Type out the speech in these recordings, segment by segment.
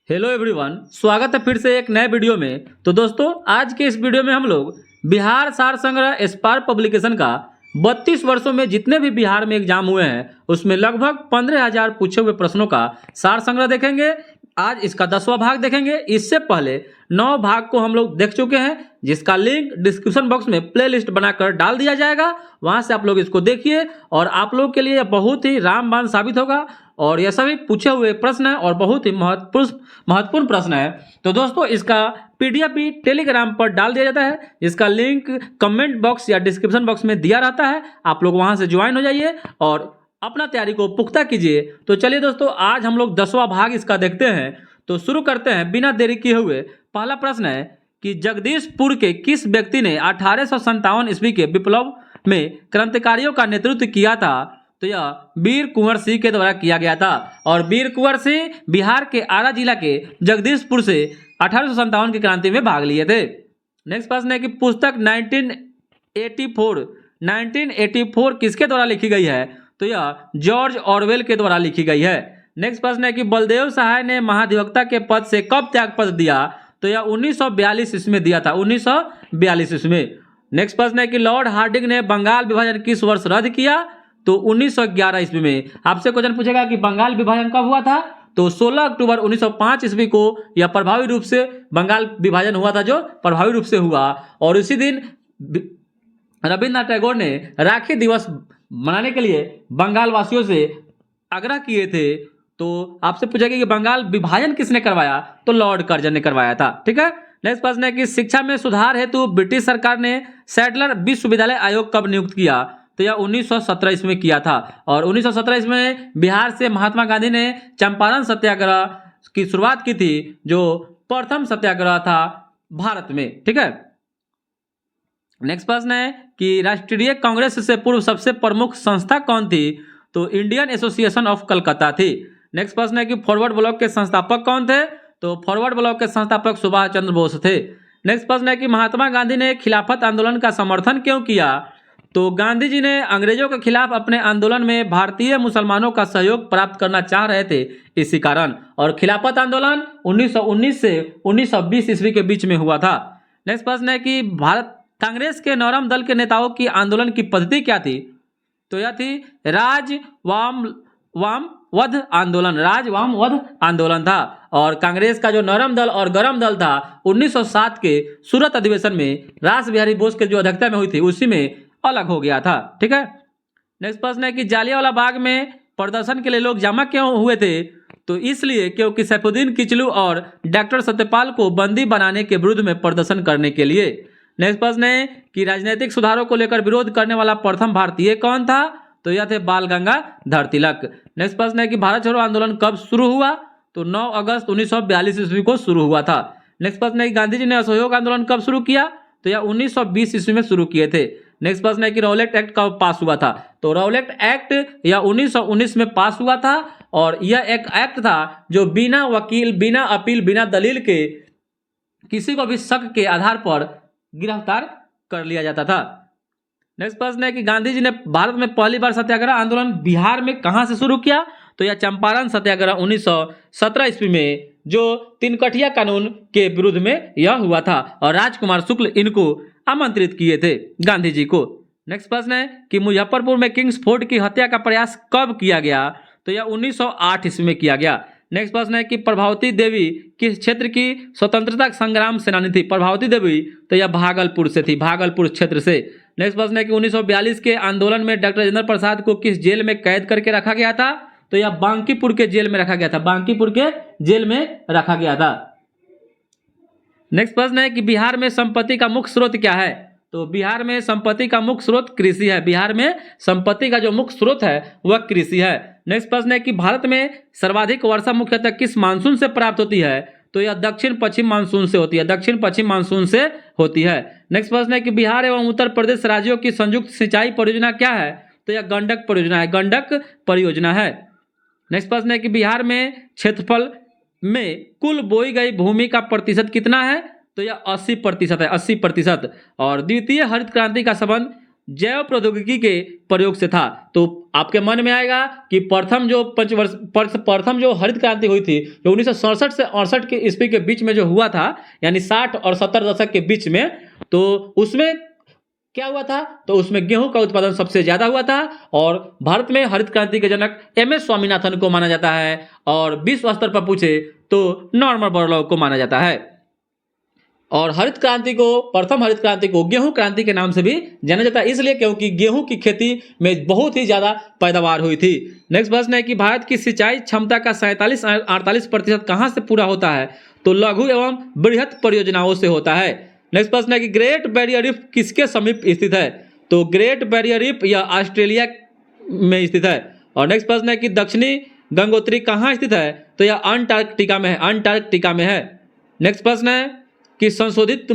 Hello everyone, स्वागत है फिर से एक नए वीडियो में। तो दोस्तों, आज के इस वीडियो में हम लोग बिहार सार संग्रह स्पार पब्लिकेशन का 32 वर्षों में जितने भी बिहार में एग्जाम हुए हैं उसमें लगभग 15,000 पूछे हुए प्रश्नों का सार संग्रह देखेंगे। आज इसका 10वां भाग देखेंगे। इससे पहले 9 भाग को हम लोग देख चुके हैं, जिसका लिंक डिस्क्रिप्शन बॉक्स में प्लेलिस्ट बनाकर डाल दिया जाएगा। वहां से आप लोग इसको देखिए और आप लोग के लिए यह बहुत ही रामबाण साबित होगा। और यह सभी पूछे हुए प्रश्न है और बहुत ही महत्वपूर्ण प्रश्न है। तो दोस्तों, इसका पीडीएफ भी टेलीग्राम पर डाल दिया जाता है, जिसका लिंक कमेंट बॉक्स या डिस्क्रिप्शन बॉक्स में दिया रहता है। आप लोग वहां से ज्वाइन हो जाइए और अपना तैयारी को पुख्ता कीजिए। तो चलिए दोस्तों, आज हम लोग 10वां भाग इसका देखते हैं। तो शुरू करते हैं बिना देरी किए हुए। पहला प्रश्न है कि जगदीशपुर के किस व्यक्ति ने 1857 ईस्वी के विप्लव में क्रांतिकारियों का नेतृत्व किया था? तो यह वीर कुंवर सिंह के द्वारा किया गया था। और वीर कुंवर सिंह बिहार के आरा जिला के जगदीशपुर से 1857 की क्रांति में भाग लिए थे। नेक्स्ट प्रश्न है कि पुस्तक 1984 किसके द्वारा लिखी गई है? तो यह जॉर्ज ऑरवेल के द्वारा लिखी गई है। नेक्स्ट प्रश्न है कि बलदेव सहाय ने महाधिवक्ता के पद से कब त्यागपत्र दिया? तो यह 1942 ईस्वी में दिया था, 1942 ईस्वी में। नेक्स्ट प्रश्न है कि लॉर्ड हार्डिंग ने बंगाल विभाजन किस वर्ष रद्द किया? तो 1911 ईस्वी में। आपसे क्वेश्चन पूछेगा कि बंगाल विभाजन कब हुआ था? तो 16 अक्टूबर 1905 ईस्वी को यह प्रभावी रूप से बंगाल विभाजन हुआ था, जो प्रभावी रूप से हुआ। और इसी दिन रविन्द्रनाथ टैगोर ने राखी दिवस मनाने के लिए बंगाल वासियों से आग्रह किए थे। तो आपसे पूछेगा कि बंगाल विभाजन किसने करवाया? तो लॉर्ड कर्जन ने करवाया था। ठीक है। नेक्स्ट प्रश्न है कि शिक्षा में सुधार हेतु ब्रिटिश सरकार ने सैडलर विश्वविद्यालय आयोग कब नियुक्त किया? तो यह 1917 ईस्वी में किया था। और 1917 ईस्वी में बिहार से महात्मा गांधी ने चंपारण सत्याग्रह की शुरुआत की थी, जो प्रथम सत्याग्रह था भारत में। ठीक है। नेक्स्ट प्रश्न है कि राष्ट्रीय कांग्रेस से पूर्व सबसे प्रमुख संस्था कौन थी? तो इंडियन एसोसिएशन ऑफ कलकत्ता थी। नेक्स्ट प्रश्न है कि फॉरवर्ड ब्लॉक के संस्थापक कौन थे? तो फॉरवर्ड ब्लॉक के संस्थापक सुभाष चंद्र बोस थे। नेक्स्ट प्रश्न है कि महात्मा गांधी ने खिलाफत आंदोलन का समर्थन क्यों किया? तो गांधी जी ने अंग्रेजों के खिलाफ अपने आंदोलन में भारतीय मुसलमानों का सहयोग प्राप्त करना चाह रहे थे, इसी कारण। और खिलाफत आंदोलन 1919 से 1920 ईस्वी के बीच में हुआ था। नेक्स्ट प्रश्न है कि भारत कांग्रेस के नौरम दल के नेताओं की आंदोलन की पद्धति क्या थी? तो यह थी राजवामवध आंदोलन था। और कांग्रेस का जो नरम दल और गरम दल था, 1907 के सूरत अधिवेशन में रास बिहारी बोस के जो अध्यक्षता में हुई थी, उसी में अलग हो गया था। ठीक है। नेक्स्ट प्रश्न है कि जालियांवाला बाग में प्रदर्शन के लिए लोग जमा क्यों हुए थे? तो इसलिए क्योंकि सैफुद्दीन किचलू और डॉक्टर सत्यपाल को बंदी बनाने के विरुद्ध में प्रदर्शन करने के लिए। नेक्स्ट प्रश्न है कि राजनीतिक सुधारों को लेकर विरोध करने वाला प्रथम भारतीय कौन था? तो यह थे बाल गंगाधर तिलक। नेक्स्ट प्रश्न है कि भारत छोड़ो आंदोलन कब शुरू हुआ? तो 9 अगस्त 1942 ईस्वी को शुरू हुआ था। नेक्स्ट प्रश्न है कि गांधी जी ने असहयोग आंदोलन कब शुरू किया? तो यह 1920 ईस्वी में शुरू किए थे। नेक्स्ट प्रश्न है कि रॉलेट एक्ट कब पास हुआ था? तो रॉलेट एक्ट यह 1919 में पास हुआ था। और यह एक एक्ट था जो बिना वकील, बिना अपील, बिना दलील के किसी को भी शक के आधार पर गिरफ्तार कर लिया जाता था। नेक्स्ट प्रश्न है कि गांधी जी ने भारत में पहली बार सत्याग्रह आंदोलन बिहार में कहां से शुरू किया? तो यह चंपारण सत्याग्रह 1917 ईस्वी में, जो तिनकठिया कानून के विरुद्ध में यह हुआ था। और राजकुमार शुक्ल इनको आमंत्रित किए थे, गांधी जी को। नेक्स्ट प्रश्न है कि मुजफ्फरपुर में किंग्स फोर्ट की हत्या का प्रयास कब किया गया? तो यह 1908 ईस्वी में किया गया। नेक्स्ट प्रश्न है कि प्रभावती देवी किस क्षेत्र की स्वतंत्रता संग्राम सेनानी थी? प्रभावती देवी तो यह भागलपुर से थी, भागलपुर क्षेत्र से। नेक्स्ट प्रश्न है कि 1942 के आंदोलन में डॉक्टर राजेंद्र प्रसाद को किस जेल में कैद करके रखा गया था? तो यह बांकीपुर के जेल में रखा गया था, बांकीपुर के जेल में रखा गया था। नेक्स्ट प्रश्न है कि बिहार में संपत्ति का मुख्य स्रोत क्या है? तो बिहार में संपत्ति का मुख्य स्रोत कृषि है। बिहार में संपत्ति का जो मुख्य स्रोत है वह कृषि है। नेक्स्ट प्रश्न है कि भारत में सर्वाधिक वर्षा मुख्यतः किस मानसून से प्राप्त होती है? तो यह दक्षिण पश्चिम मानसून से होती है, दक्षिण पश्चिम मानसून से होती है। नेक्स्ट प्रश्न है कि बिहार एवं उत्तर प्रदेश राज्यों की संयुक्त सिंचाई परियोजना क्या है? तो यह गंडक परियोजना है, गंडक परियोजना है। नेक्स्ट प्रश्न है कि बिहार में क्षेत्रफल में कुल बोई गई भूमि का प्रतिशत कितना है? तो यह 80% है, 80%। और द्वितीय हरित क्रांति का संबंध जैव प्रौद्योगिकी के प्रयोग से था। तो आपके मन में आएगा कि प्रथम जो हरित क्रांति हुई थी जो 1967 से 68 के ईस्वी के बीच में जो हुआ था, यानी 60 और 70 दशक के बीच में, तो उसमें क्या हुआ था? तो उसमें गेहूं का उत्पादन सबसे ज्यादा हुआ था और भारत में हरित क्रांति के जनक एम.एस. स्वामीनाथन को माना जाता है और विश्व स्तर पर पूछे तो नॉर्मन बोरलॉग को माना जाता है। और प्रथम हरित क्रांति को गेहूं क्रांति के नाम से भी जाना जाता है, इसलिए क्योंकि गेहूं की खेती में बहुत ही ज्यादा पैदावार हुई थी। नेक्स्ट प्रश्न है कि भारत की सिंचाई क्षमता का 47-48% कहां से पूरा होता है? तो लघु एवं बृहत परियोजनाओं से होता है। नेक्स्ट प्रश्न है कि ग्रेट बैरियर रीफ किसके समीप स्थित है? तो ग्रेट बैरियर रीफ यह ऑस्ट्रेलिया में स्थित है। और नेक्स्ट प्रश्न है कि दक्षिणी गंगोत्री कहाँ स्थित है? तो यह अंटार्कटिका में है। नेक्स्ट प्रश्न है कि संशोधित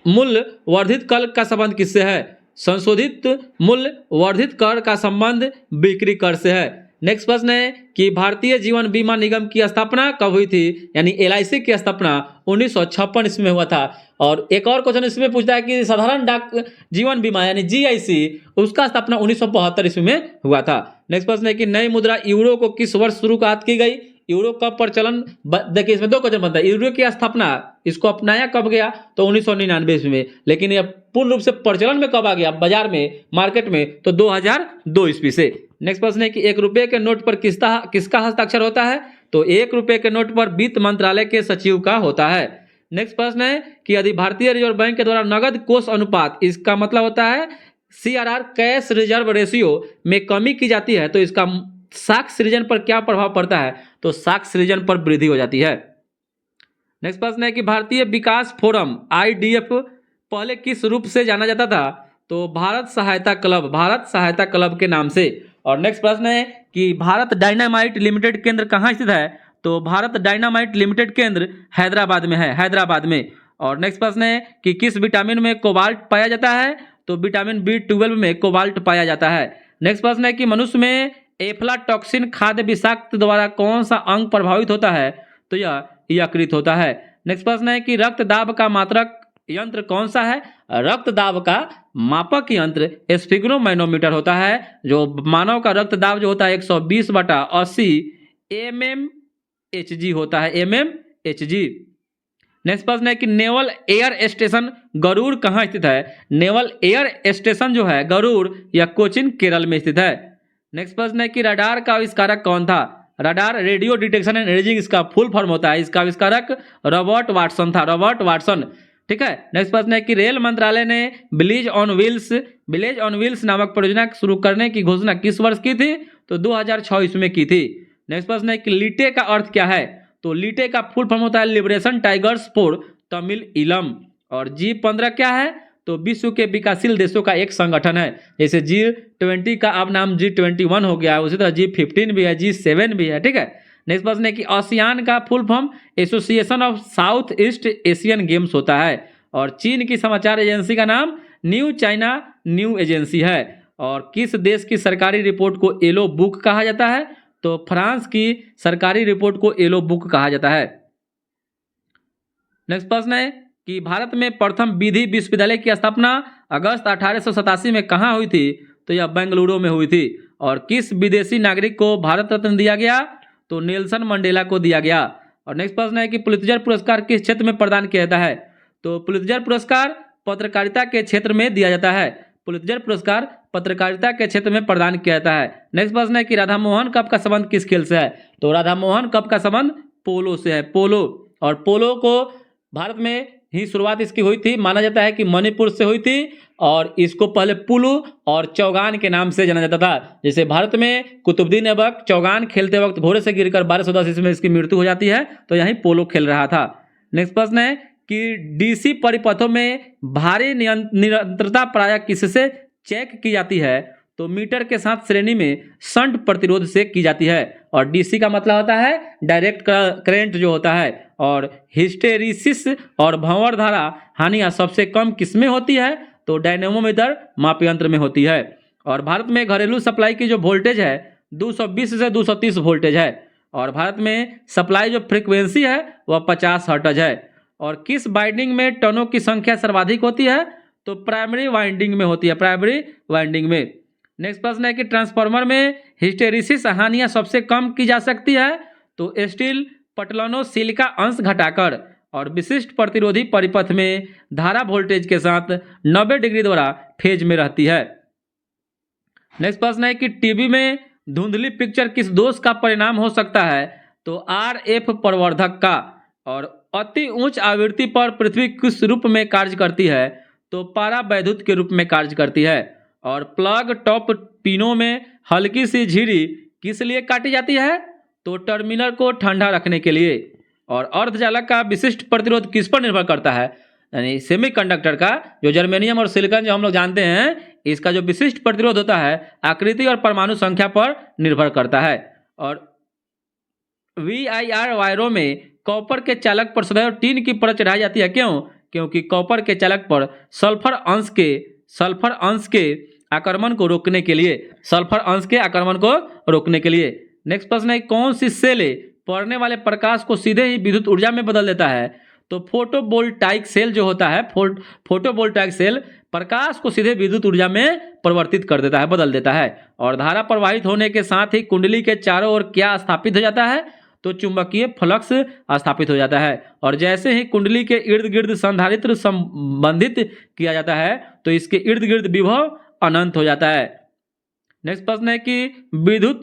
मूल्य वर्धित कर का संबंध किससे है? संशोधित मूल्य वर्धित कर का संबंध बिक्री कर से है। नेक्स्ट प्रश्न है कि भारतीय जीवन बीमा निगम की स्थापना कब हुई थी? यानी LIC की स्थापना 1956 ईस्वी में हुआ था। और एक और क्वेश्चन इसमें पूछता है कि साधारण डाक जीवन बीमा यानी GIC उसका स्थापना 1972 ईस्वी में हुआ था। नेक्स्ट प्रश्न है कि नई मुद्रा यूरो को किस वर्ष शुरुआत की गई? यूरो का प्रचलन, देखिए इसमें 2 क्वेश्चन बनता है। यूरो की स्थापना इसको अपनाया कब गया? तो 1999 ईस्वी में। लेकिन यह पूर्ण रूप से प्रचलन में कब आ गया बाजार में, मार्केट में? तो 2002 ईस्वी से। नेक्स्ट प्रश्न है कि 1 रुपये के नोट पर किसका हस्ताक्षर होता है? तो 1 रुपये के नोट पर वित्त मंत्रालय के सचिव का होता है। नेक्स्ट प्रश्न है कि यदि भारतीय रिजर्व बैंक के द्वारा नगद कोष अनुपात, इसका मतलब होता है CRR कैश रिजर्व रेशियो में कमी की जाती है तो इसका साख सृजन पर क्या प्रभाव पड़ता है? तो साख सृजन पर वृद्धि हो जाती है। नेक्स्ट प्रश्न है कि भारतीय विकास फोरम IDF पहले किस रूप से जाना जाता था? तो भारत सहायता क्लब के नाम से। और नेक्स्ट प्रश्न है कि भारत डायनामाइट लिमिटेड केंद्र कहाँ स्थित है? तो भारत डायनामाइट लिमिटेड केंद्र हैदराबाद में। और नेक्स्ट प्रश्न है कि किस विटामिन में कोबाल्ट पाया जाता है? तो विटामिन B12 में कोबाल्ट पाया जाता है। नेक्स्ट प्रश्न है कि मनुष्य में एफ्लाटॉक्सिन खाद्य विषाक्त द्वारा कौन सा अंग प्रभावित होता है? तो यह यकृत होता है। नेक्स्ट प्रश्न है कि रक्तदाब का मात्रक यंत्र कौन सा है? रक्तदाब का मापक यंत्र स्फिग्नोमैनोमीटर होता है। जो मानव का रक्तदाब जो होता है 120/80 mmHg होता है, mmHg। नेक्स्ट प्रश्न है कि नेवल एयर स्टेशन गरुड़ कहाँ स्थित है? नेवल एयर स्टेशन जो है गरुड़ या कोचिन केरल में स्थित है। नेक्स्ट प्रश्न है कि रडार का आविष्कारक कौन था? Radar radio detection and imaging इसका फुल फॉर्म होता है। इसका आविष्कारक रॉबर्ट वाटसन। ठीक है। नेक्स्ट प्रश्न है कि रेल मंत्रालय ने विलेज ऑन व्हील्स नामक परियोजना शुरू करने की घोषणा किस वर्ष की थी? तो 2006 ईस्वी में की थी। नेक्स्ट प्रश्न है कि लीटे का अर्थ क्या है? तो लीटे का फुल फॉर्म होता है लिबरेशन टाइगर्स फॉर तमिल इलम। और G15 क्या है? तो विश्व के विकासशील देशों का एक संगठन है। जैसे G20 का अब नाम G21 हो गया है, उसी तरह G15 भी है, G7 भी है। ठीक है। नेक्स्ट प्रश्न है कि आसियान का full form association of south east Asian games होता है। और चीन की समाचार एजेंसी का नाम न्यू चाइना न्यू एजेंसी है। और किस देश की सरकारी रिपोर्ट को येलो बुक कहा जाता है? तो फ्रांस की सरकारी रिपोर्ट को येलो बुक कहा जाता है। नेक्स्ट प्रश्न है कि भारत में प्रथम विधि विश्वविद्यालय की स्थापना अगस्त 1887 में कहाँ हुई थी? तो यह बेंगलुरु में हुई थी। और किस विदेशी नागरिक को भारत रत्न दिया गया? तो नेल्सन मंडेला को दिया गया। और नेक्स्ट प्रश्न है कि पुलित्जर पुरस्कार किस क्षेत्र में प्रदान किया जाता है? तो पुलित्जर पुरस्कार पत्रकारिता के क्षेत्र में दिया जाता है। पुलित्जर पुरस्कार पत्रकारिता के क्षेत्र में प्रदान किया जाता है। नेक्स्ट प्रश्न है कि राधा मोहन कप का संबंध किस खेल से है? तो राधा मोहन कप का संबंध पोलो से है, पोलो। और पोलो को भारत में ही शुरुआत इसकी हुई थी, माना जाता है कि मणिपुर से हुई थी। और इसको पहले पुलू और चौगान के नाम से जाना जाता था। जैसे भारत में कुतुबुद्दीन ऐबक चौगान खेलते वक्त घोड़े से गिरकर 1210 ईस्वी में इसकी मृत्यु हो जाती है, तो यहीं पोलो खेल रहा था। नेक्स्ट प्रश्न है कि DC परिपथों में भारी निरंतरता प्रायः किससे चेक की जाती है? तो मीटर के साथ श्रेणी में शंट प्रतिरोध से की जाती है। और DC का मतलब होता है डायरेक्ट करंट जो होता है। और हिस्टेरिसिस और भंवर धारा हानि सबसे कम किसमें होती है? तो डायनेमोमीटर माप यंत्र में होती है। और भारत में घरेलू सप्लाई की जो वोल्टेज है 220 से 230 वोल्टेज है। और भारत में सप्लाई जो फ्रीक्वेंसी है वह 50 हर्ट्ज है। और किस बाइंडिंग में टनों की संख्या सर्वाधिक होती है? तो प्राइमरी वाइंडिंग में होती है, प्राइमरी वाइंडिंग में। नेक्स्ट प्रश्न है कि ट्रांसफार्मर में हिस्टेरिसिस हानियां सबसे कम की जा सकती है, तो स्टील पटलनों सिलिका अंश घटाकर और विशिष्ट प्रतिरोधी परिपथ में धारा वोल्टेज के साथ 90 डिग्री द्वारा फेज में रहती है। नेक्स्ट प्रश्न है कि टीवी में धुंधली पिक्चर किस दोष का परिणाम हो सकता है, तो RF प्रवर्धक का। और अति उच्च आवृत्ति पर पृथ्वी किस रूप में कार्य करती है, तो पारावैद्युत के रूप में कार्य करती है। और प्लग टॉप पिनों में हल्की सी झिरी किस लिए काटी जाती है, तो टर्मिनल को ठंडा रखने के लिए। और अर्धचालक का विशिष्ट प्रतिरोध किस पर निर्भर करता है, यानी सेमीकंडक्टर का जो जर्मेनियम और सिलिकॉन जो हम लोग जानते हैं, इसका जो विशिष्ट प्रतिरोध होता है आकृति और परमाणु संख्या पर निर्भर करता है। और VIR वायरों में कॉपर के चालक पर सदैव टीन की परत चढ़ाई जाती है, क्यों? क्योंकि कॉपर के चालक पर सल्फर अंश के आक्रमण को रोकने के लिए, सल्फर अंश के आक्रमण को रोकने के लिए। नेक्स्ट प्रश्न है कौन सी सेल पड़ने वाले प्रकाश को सीधे ही विद्युत ऊर्जा में बदल देता है, तो फोटोवोल्टाइक सेल जो होता है, फोटोवोल्टाइक सेल प्रकाश को सीधे विद्युत ऊर्जा में परिवर्तित कर देता है, बदल देता है। और धारा प्रवाहित होने के साथ ही कुंडली के चारों ओर क्या स्थापित हो जाता है, तो चुंबकीय फ्लक्स स्थापित हो जाता है। और जैसे ही कुंडली के इर्द गिर्द संधारित्र संबंधित किया जाता है, तो इसके इर्द गिर्द विभव अनंत हो जाता है। नेक्स्ट प्रश्न है कि विद्युत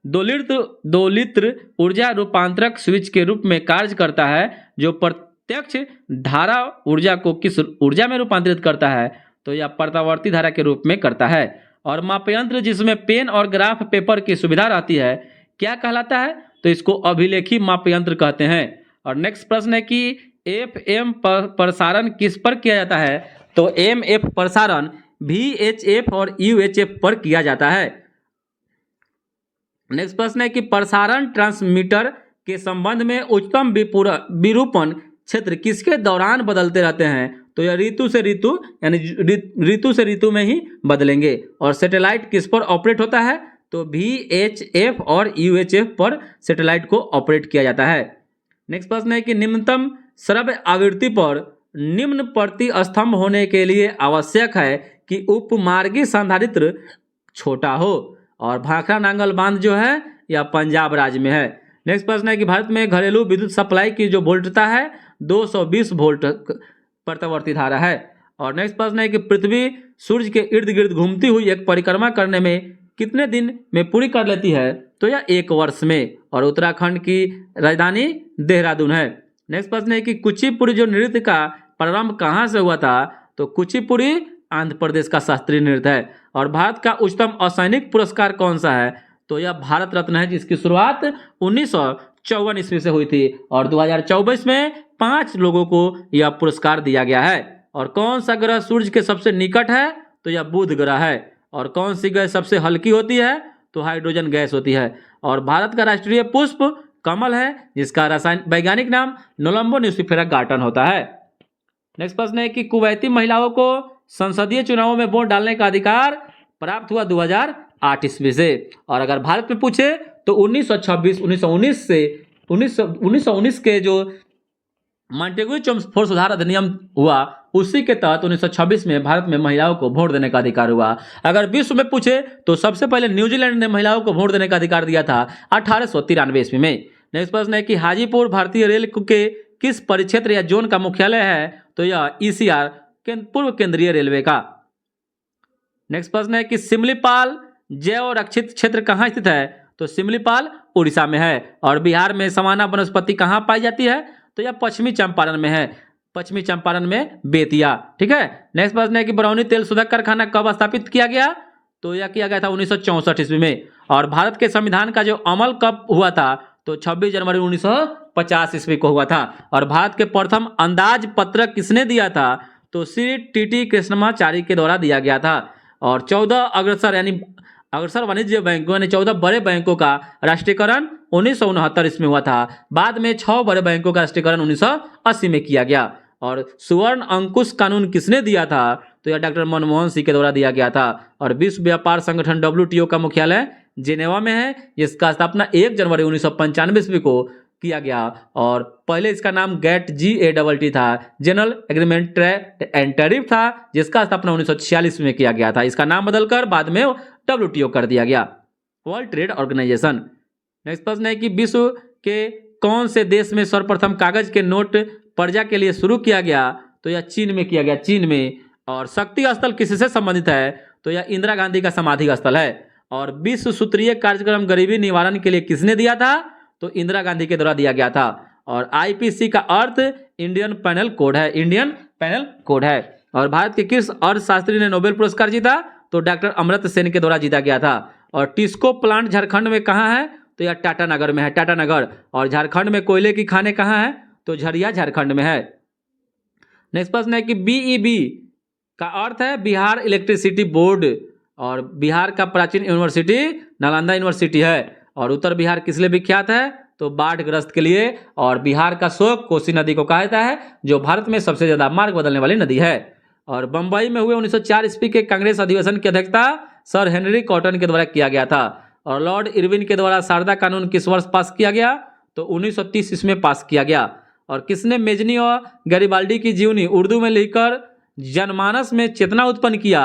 दोलित्र ऊर्जा रूपांतरक स्विच के रूप में कार्य करता है, जो प्रत्यक्ष धारा ऊर्जा को किस ऊर्जा में रूपांतरित करता है, तो यह प्रत्यावर्ती धारा के रूप में करता है। और मापयंत्र जिसमें पेन और ग्राफ पेपर की सुविधा रहती है क्या कहलाता है, तो इसको अभिलेखी मापयंत्र कहते हैं। और नेक्स्ट प्रश्न है कि FM प्रसारण किस पर किया जाता है, तो MF प्रसारण VHF और UHF पर किया जाता है। नेक्स्ट प्रश्न है कि प्रसारण ट्रांसमीटर के संबंध में उच्चतम विरूपण क्षेत्र किसके दौरान बदलते रहते हैं, तो यह ऋतु से ऋतु, यानी ऋतु से ऋतु में ही बदलेंगे। और सैटेलाइट किस पर ऑपरेट होता है, तो VHF और UHF पर सैटेलाइट को ऑपरेट किया जाता है। नेक्स्ट प्रश्न है कि निम्नतम श्रव्य आवृत्ति पर निम्न प्रति स्तंभ होने के लिए आवश्यक है कि उपमार्गी संधारित्र छोटा हो। और भाखड़ा नांगल बांध जो है यह पंजाब राज्य में है। नेक्स्ट प्रश्न है कि भारत में घरेलू विद्युत सप्लाई की जो वोल्टता है 220 वोल्ट प्रत्यावर्ती धारा है। और नेक्स्ट प्रश्न है कि पृथ्वी सूर्य के इर्द गिर्द घूमती हुई एक परिक्रमा करने में कितने दिन में पूरी कर लेती है, तो यह 1 वर्ष में। और उत्तराखंड की राजधानी देहरादून है। नेक्स्ट प्रश्न है कि कुचिपुड़ी जो नृत्य का प्रारंभ कहाँ से हुआ था, तो कुचिपुड़ी आंध्र प्रदेश का शास्त्रीय नृत्य है। और भारत का उच्चतम असैनिक पुरस्कार कौन सा है, तो यह भारत रत्न है, जिसकी शुरुआत 1954 ईस्वी से हुई थी। और 2024 में 5 लोगों को यह पुरस्कार दिया गया है। और कौन सा ग्रह सूर्य के सबसे निकट है, तो यह बुध ग्रह है। और कौन सी गैस सबसे हल्की होती है, तो हाइड्रोजन गैस होती है। और भारत का राष्ट्रीय पुष्प कमल है, जिसका वैज्ञानिक नाम नोलम्बो न्यूसिफेरा गार्टन होता है। नेक्स्ट प्रश्न है कि कुवैती महिलाओं को संसदीय चुनावों में वोट डालने का अधिकार प्राप्त हुआ 2008 ईस्वी से। और अगर भारत में पूछे तो 1919 के जो मॉन्टेग्यू चेम्सफोर्ड सुधार अधिनियम हुआ, उसी के तहत 1926 में भारत में महिलाओं को वोट देने का अधिकार हुआ। अगर विश्व में पूछे तो सबसे पहले न्यूजीलैंड ने महिलाओं को वोट देने का अधिकार दिया था 1893 ईस्वी में। नेक्स्ट प्रश्न है कि हाजीपुर भारतीय रेल के किस परिक्षेत्र या जोन का मुख्यालय है, तो यह ECR पूर्व केंद्रीय रेलवे का। नेक्स्ट प्रश्न है कि सिमलीपाल जैव रक्षित क्षेत्र कहाँ स्थित है, तो सिमलीपाल उड़ीसा में है। और बिहार में समाना वनस्पति कहाँ पाई जाती है, तो यह पश्चिमी चंपारण में है, पश्चिमी चंपारण में बेतिया। ठीक है। नेक्स्ट प्रश्न है कि बरौनी तेल शोधक कारखाना कब स्थापित किया गया, तो यह किया गया था 1964 ईस्वी में। और भारत के संविधान का जो अमल कब हुआ था, तो 26 जनवरी 1950 ईस्वी को हुआ था। और भारत के प्रथम अंदाज पत्र किसने दिया था, तो श्री TT कृष्णमाचारी के द्वारा दिया गया था। और 14 अग्रसर वाणिज्य बैंकों यानी 14 बड़े बैंकों का राष्ट्रीयकरण 1969 ईस्वी में हुआ था। बाद में 6 बड़े बैंकों का राष्ट्रीयकरण 1980 में किया गया। और सुवर्ण अंकुश कानून किसने दिया था, तो यह डॉक्टर मनमोहन सिंह के द्वारा दिया गया था। और विश्व व्यापार संगठन WTO का मुख्यालय जेनेवा में है, जिसका स्थापना 1 जनवरी 1995 ईस्वी को किया गया और पहले इसका नाम GATT था, general agreement trade and tariff था, जिसका स्थापना 1946 में किया गया था। इसका नाम बदलकर बाद में WTO कर दिया गया, वर्ल्ड ट्रेड ऑर्गेनाइजेशन। नेक्स्ट प्रश्न है कि विश्व के कौन से देश में सर्वप्रथम कागज के नोट प्रजा के लिए शुरू किया गया? तो यह चीन में किया गया, चीन में। और शक्ति स्थल किससे संबंधित है? तो यह इंदिरा गांधी का समाधि स्थल है। और विश्व सूत्रीय कार्यक्रम गरीबी निवारण के लिए किसने दिया था? तो इंदिरा गांधी के द्वारा दिया गया था। और IPC का अर्थ इंडियन पैनल कोड है, इंडियन पैनल कोड है। और भारत के किस अर्थशास्त्री ने नोबेल पुरस्कार जीता? तो डॉक्टर अमर्त्य सेन के द्वारा जीता गया था। और टिस्को प्लांट झारखंड में कहाँ है? तो यह टाटानगर में है, टाटानगर। और झारखंड में कोयले की खानें कहाँ है? तो झरिया झारखंड में है। नेक्स्ट प्रश्न है कि BEB का अर्थ है बिहार इलेक्ट्रिसिटी बोर्ड। और बिहार का प्राचीन यूनिवर्सिटी नालंदा यूनिवर्सिटी है। और उत्तर बिहार किस लिए विख्यात है? तो बाढ़ग्रस्त के लिए। और बिहार का शोक कोसी नदी को कहा जाता है, जो भारत में सबसे ज्यादा मार्ग बदलने वाली नदी है। और बंबई में हुए 1904 ईस्वी के कांग्रेस अधिवेशन की अध्यक्षता सर हेनरी कॉटन के द्वारा किया गया था। और लॉर्ड इरविन के द्वारा शारदा कानून किस वर्ष पास किया गया? तो 1930 ईस्वी में पास किया गया। और किसने मेजनी और गैरिबाल्डी की जीवनी उर्दू में लिखकर जनमानस में चेतना उत्पन्न किया?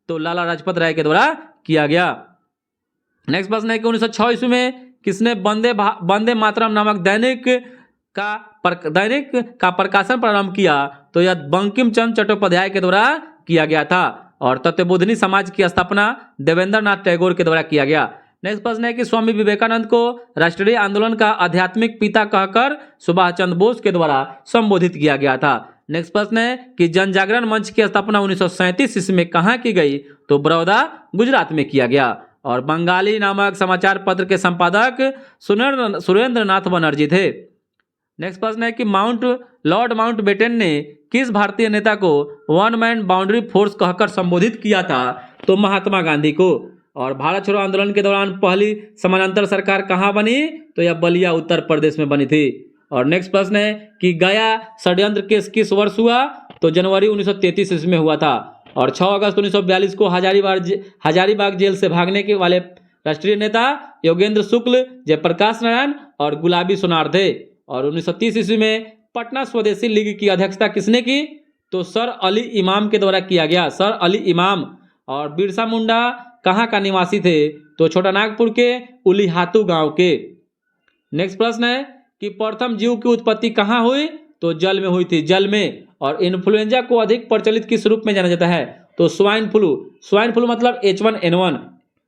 तो लाला लाजपत राय के द्वारा किया गया। नेक्स्ट प्रश्न है कि 1906 ईस्वी में किसने वंदे मातरम नामक दैनिक का प्रकाशन प्रारंभ किया? तो यह बंकिम चंद्र चट्टोपाध्याय के द्वारा किया गया था। और तत्वबोधिनी समाज की स्थापना देवेंद्र नाथ टैगोर के द्वारा किया गया। नेक्स्ट प्रश्न है कि स्वामी विवेकानंद को राष्ट्रीय आंदोलन का आध्यात्मिक पिता कहकर सुभाष चंद्र बोस के द्वारा संबोधित किया गया था। नेक्स्ट प्रश्न है कि जन जागरण मंच की स्थापना 1937 ईस्वी में कहाँ की गई? तो बड़ौदा गुजरात में किया गया। और बंगाली नामक समाचार पत्र के संपादक सुरेंद्र नाथ बनर्जी थे। नेक्स्ट प्रश्न है कि लॉर्ड माउंटबेटन ने किस भारतीय नेता को वन मैन बाउंड्री फोर्स कहकर संबोधित किया था? तो महात्मा गांधी को। और भारत छोड़ो आंदोलन के दौरान पहली समानांतर सरकार कहाँ बनी? तो यह बलिया उत्तर प्रदेश में बनी थी। और नेक्स्ट प्रश्न है कि गया षड्यंत्र केस किस वर्ष हुआ? तो जनवरी 1933 ईस्वी में हुआ था। और 6 अगस्त 1942 को हजारीबाग जेल से भागने के वाले राष्ट्रीय नेता योगेंद्र शुक्ल, जयप्रकाश नारायण और गुलाबी सोनार थे। और 1930 ईस्वी में पटना स्वदेशी लीग की अध्यक्षता किसने की? तो सर अली इमाम के द्वारा किया गया, सर अली इमाम। और बिरसा मुंडा कहाँ का निवासी थे? तो छोटा नागपुर के उलीहातू गांव के। नेक्स्ट प्रश्न है कि प्रथम जीव की उत्पत्ति कहाँ हुई? तो जल में हुई थी, जल में। और इन्फ्लुएंजा को अधिक प्रचलित किस रूप में जाना जाता है? तो स्वाइन फ्लू, स्वाइन फ्लू मतलब H1N1।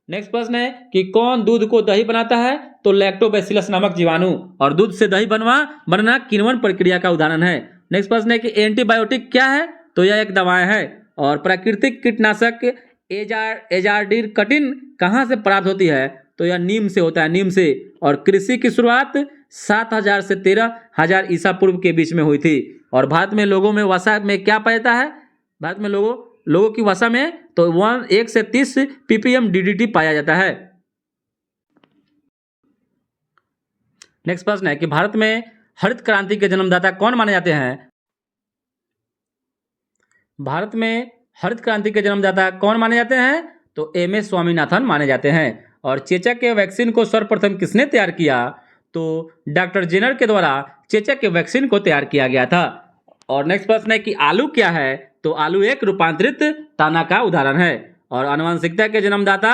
नेक्स्ट प्रश्न है कि कौन दूध को दही बनाता है? तो लैक्टोबैसिलस नामक जीवाणु। और दूध से दही बनना किण्वन प्रक्रिया का उदाहरण है। नेक्स्ट प्रश्न है कि एंटीबायोटिक क्या है? तो यह एक दवाएं है। और प्राकृतिक कीटनाशक एजाडिरकटिन कहाँ से प्राप्त होती है? तो यह नीम से होता है, नीम से। और कृषि की शुरुआत 7000 से 13000 ईसा पूर्व के बीच में हुई थी। और भारत में लोगों में वसा में क्या पाया जाता है? भारत में लोगों की वसा में तो 1 से 30 ppm DDT पाया जाता है। नेक्स्ट प्रश्न है कि भारत में हरित क्रांति के जन्मदाता कौन माने जाते हैं? भारत में हरित क्रांति के जन्मदाता कौन माने जाते हैं? तो MS स्वामीनाथन माने जाते हैं। और चेचक के वैक्सीन को सर्वप्रथम किसने तैयार किया? तो डॉक्टर जेनर के द्वारा चेचक के वैक्सीन को तैयार किया गया था। और नेक्स्ट प्रश्न है कि आलू क्या है? तो आलू एक रूपांतरित दाना का उदाहरण है। और आनुवंशिकता के जन्मदाता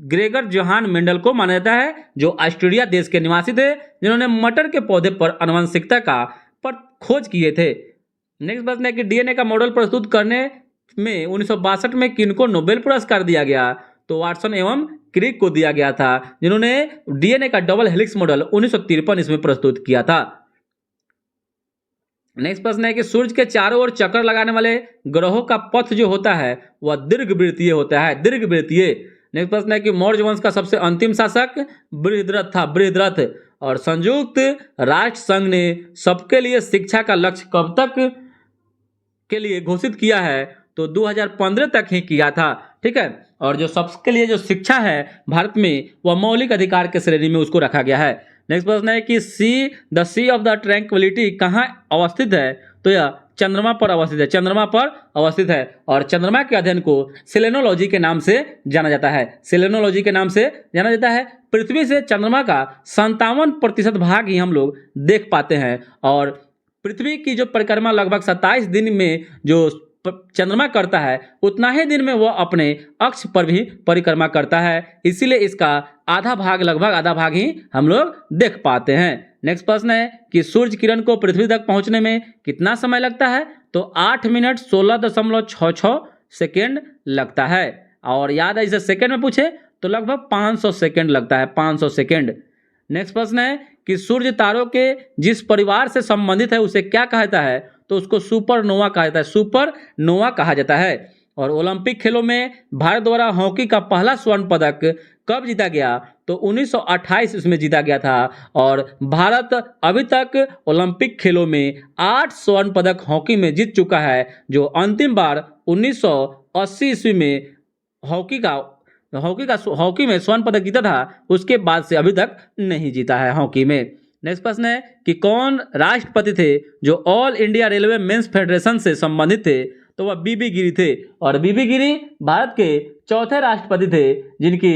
ग्रेगर जोहान मेंडल को माना जाता है, जो ऑस्ट्रेलिया देश के निवासी थे, जिन्होंने मटर के पौधे पर आनुवंशिकता पर खोज किए थे। नेक्स्ट प्रश्न है कि DNA का मॉडल प्रस्तुत करने में 1962 में किनको नोबेल पुरस्कार दिया गया? तो वाटसन एवं क्रिक को दिया गया था, जिन्होंने DNA का डबल हेलिक्स मॉडल 1953 इसमें प्रस्तुत किया था। नेक्स्ट प्रश्न है कि सूर्य के चारों ओर चक्कर लगाने वाले ग्रहों का पथ जो होता है वह दीर्घवृत्तीय होता है, दीर्घवृत्तीय। नेक्स्ट प्रश्न है कि मौर्य वंश का सबसे अंतिम शासक बृहद्रथ था, बृहद्रथ। और संयुक्त राष्ट्र संघ ने सबके लिए शिक्षा का लक्ष्य कब तक के लिए घोषित किया है? तो 2015 तक ही किया था, ठीक है। और जो सबके लिए जो शिक्षा है भारत में वह मौलिक अधिकार के श्रेणी में उसको रखा गया है। नेक्स्ट प्रश्न है कि the sea of the tranquility कहाँ अवस्थित है? तो यह चंद्रमा पर अवस्थित है, चंद्रमा पर अवस्थित है। और चंद्रमा के अध्ययन को सेलेनोलॉजी के नाम से जाना जाता है, सेलेनोलॉजी के नाम से जाना जाता है। पृथ्वी से चंद्रमा का 57% भाग ही हम लोग देख पाते हैं और पृथ्वी की जो परिक्रमा लगभग 27 दिन में जो चंद्रमा करता है उतना ही दिन में वह अपने अक्ष पर भी परिक्रमा करता है, इसीलिए इसका आधा भाग, लगभग आधा भाग ही हम लोग देख पाते हैं। नेक्स्ट प्रश्न है कि सूर्य किरण को पृथ्वी तक पहुंचने में कितना समय लगता है? तो 8 मिनट 16.66 सेकेंड लगता है। और याद है इसे सेकेंड में पूछे तो लगभग 500 सेकेंड लगता है, 500 सेकेंड। नेक्स्ट प्रश्न है कि सूर्य तारों के जिस परिवार से संबंधित है उसे क्या कहा जाता है? तो उसको सुपरनोवा कहा जाता है, सुपरनोवा कहा जाता है। और ओलंपिक खेलों में भारत द्वारा हॉकी का पहला स्वर्ण पदक कब जीता गया? तो 1928 इसमें जीता गया था। और भारत अभी तक ओलंपिक खेलों में 8 स्वर्ण पदक हॉकी में जीत चुका है, जो अंतिम बार 1980 ईस्वी में हॉकी में स्वर्ण पदक जीता था, उसके बाद से अभी तक नहीं जीता है हॉकी में। नेक्स्ट प्रश्न है कि कौन राष्ट्रपति थे जो all India railway men's federation से संबंधित थे? तो वह बीबी गिरी थे। और बीबी गिरी भारत के चौथे राष्ट्रपति थे जिनकी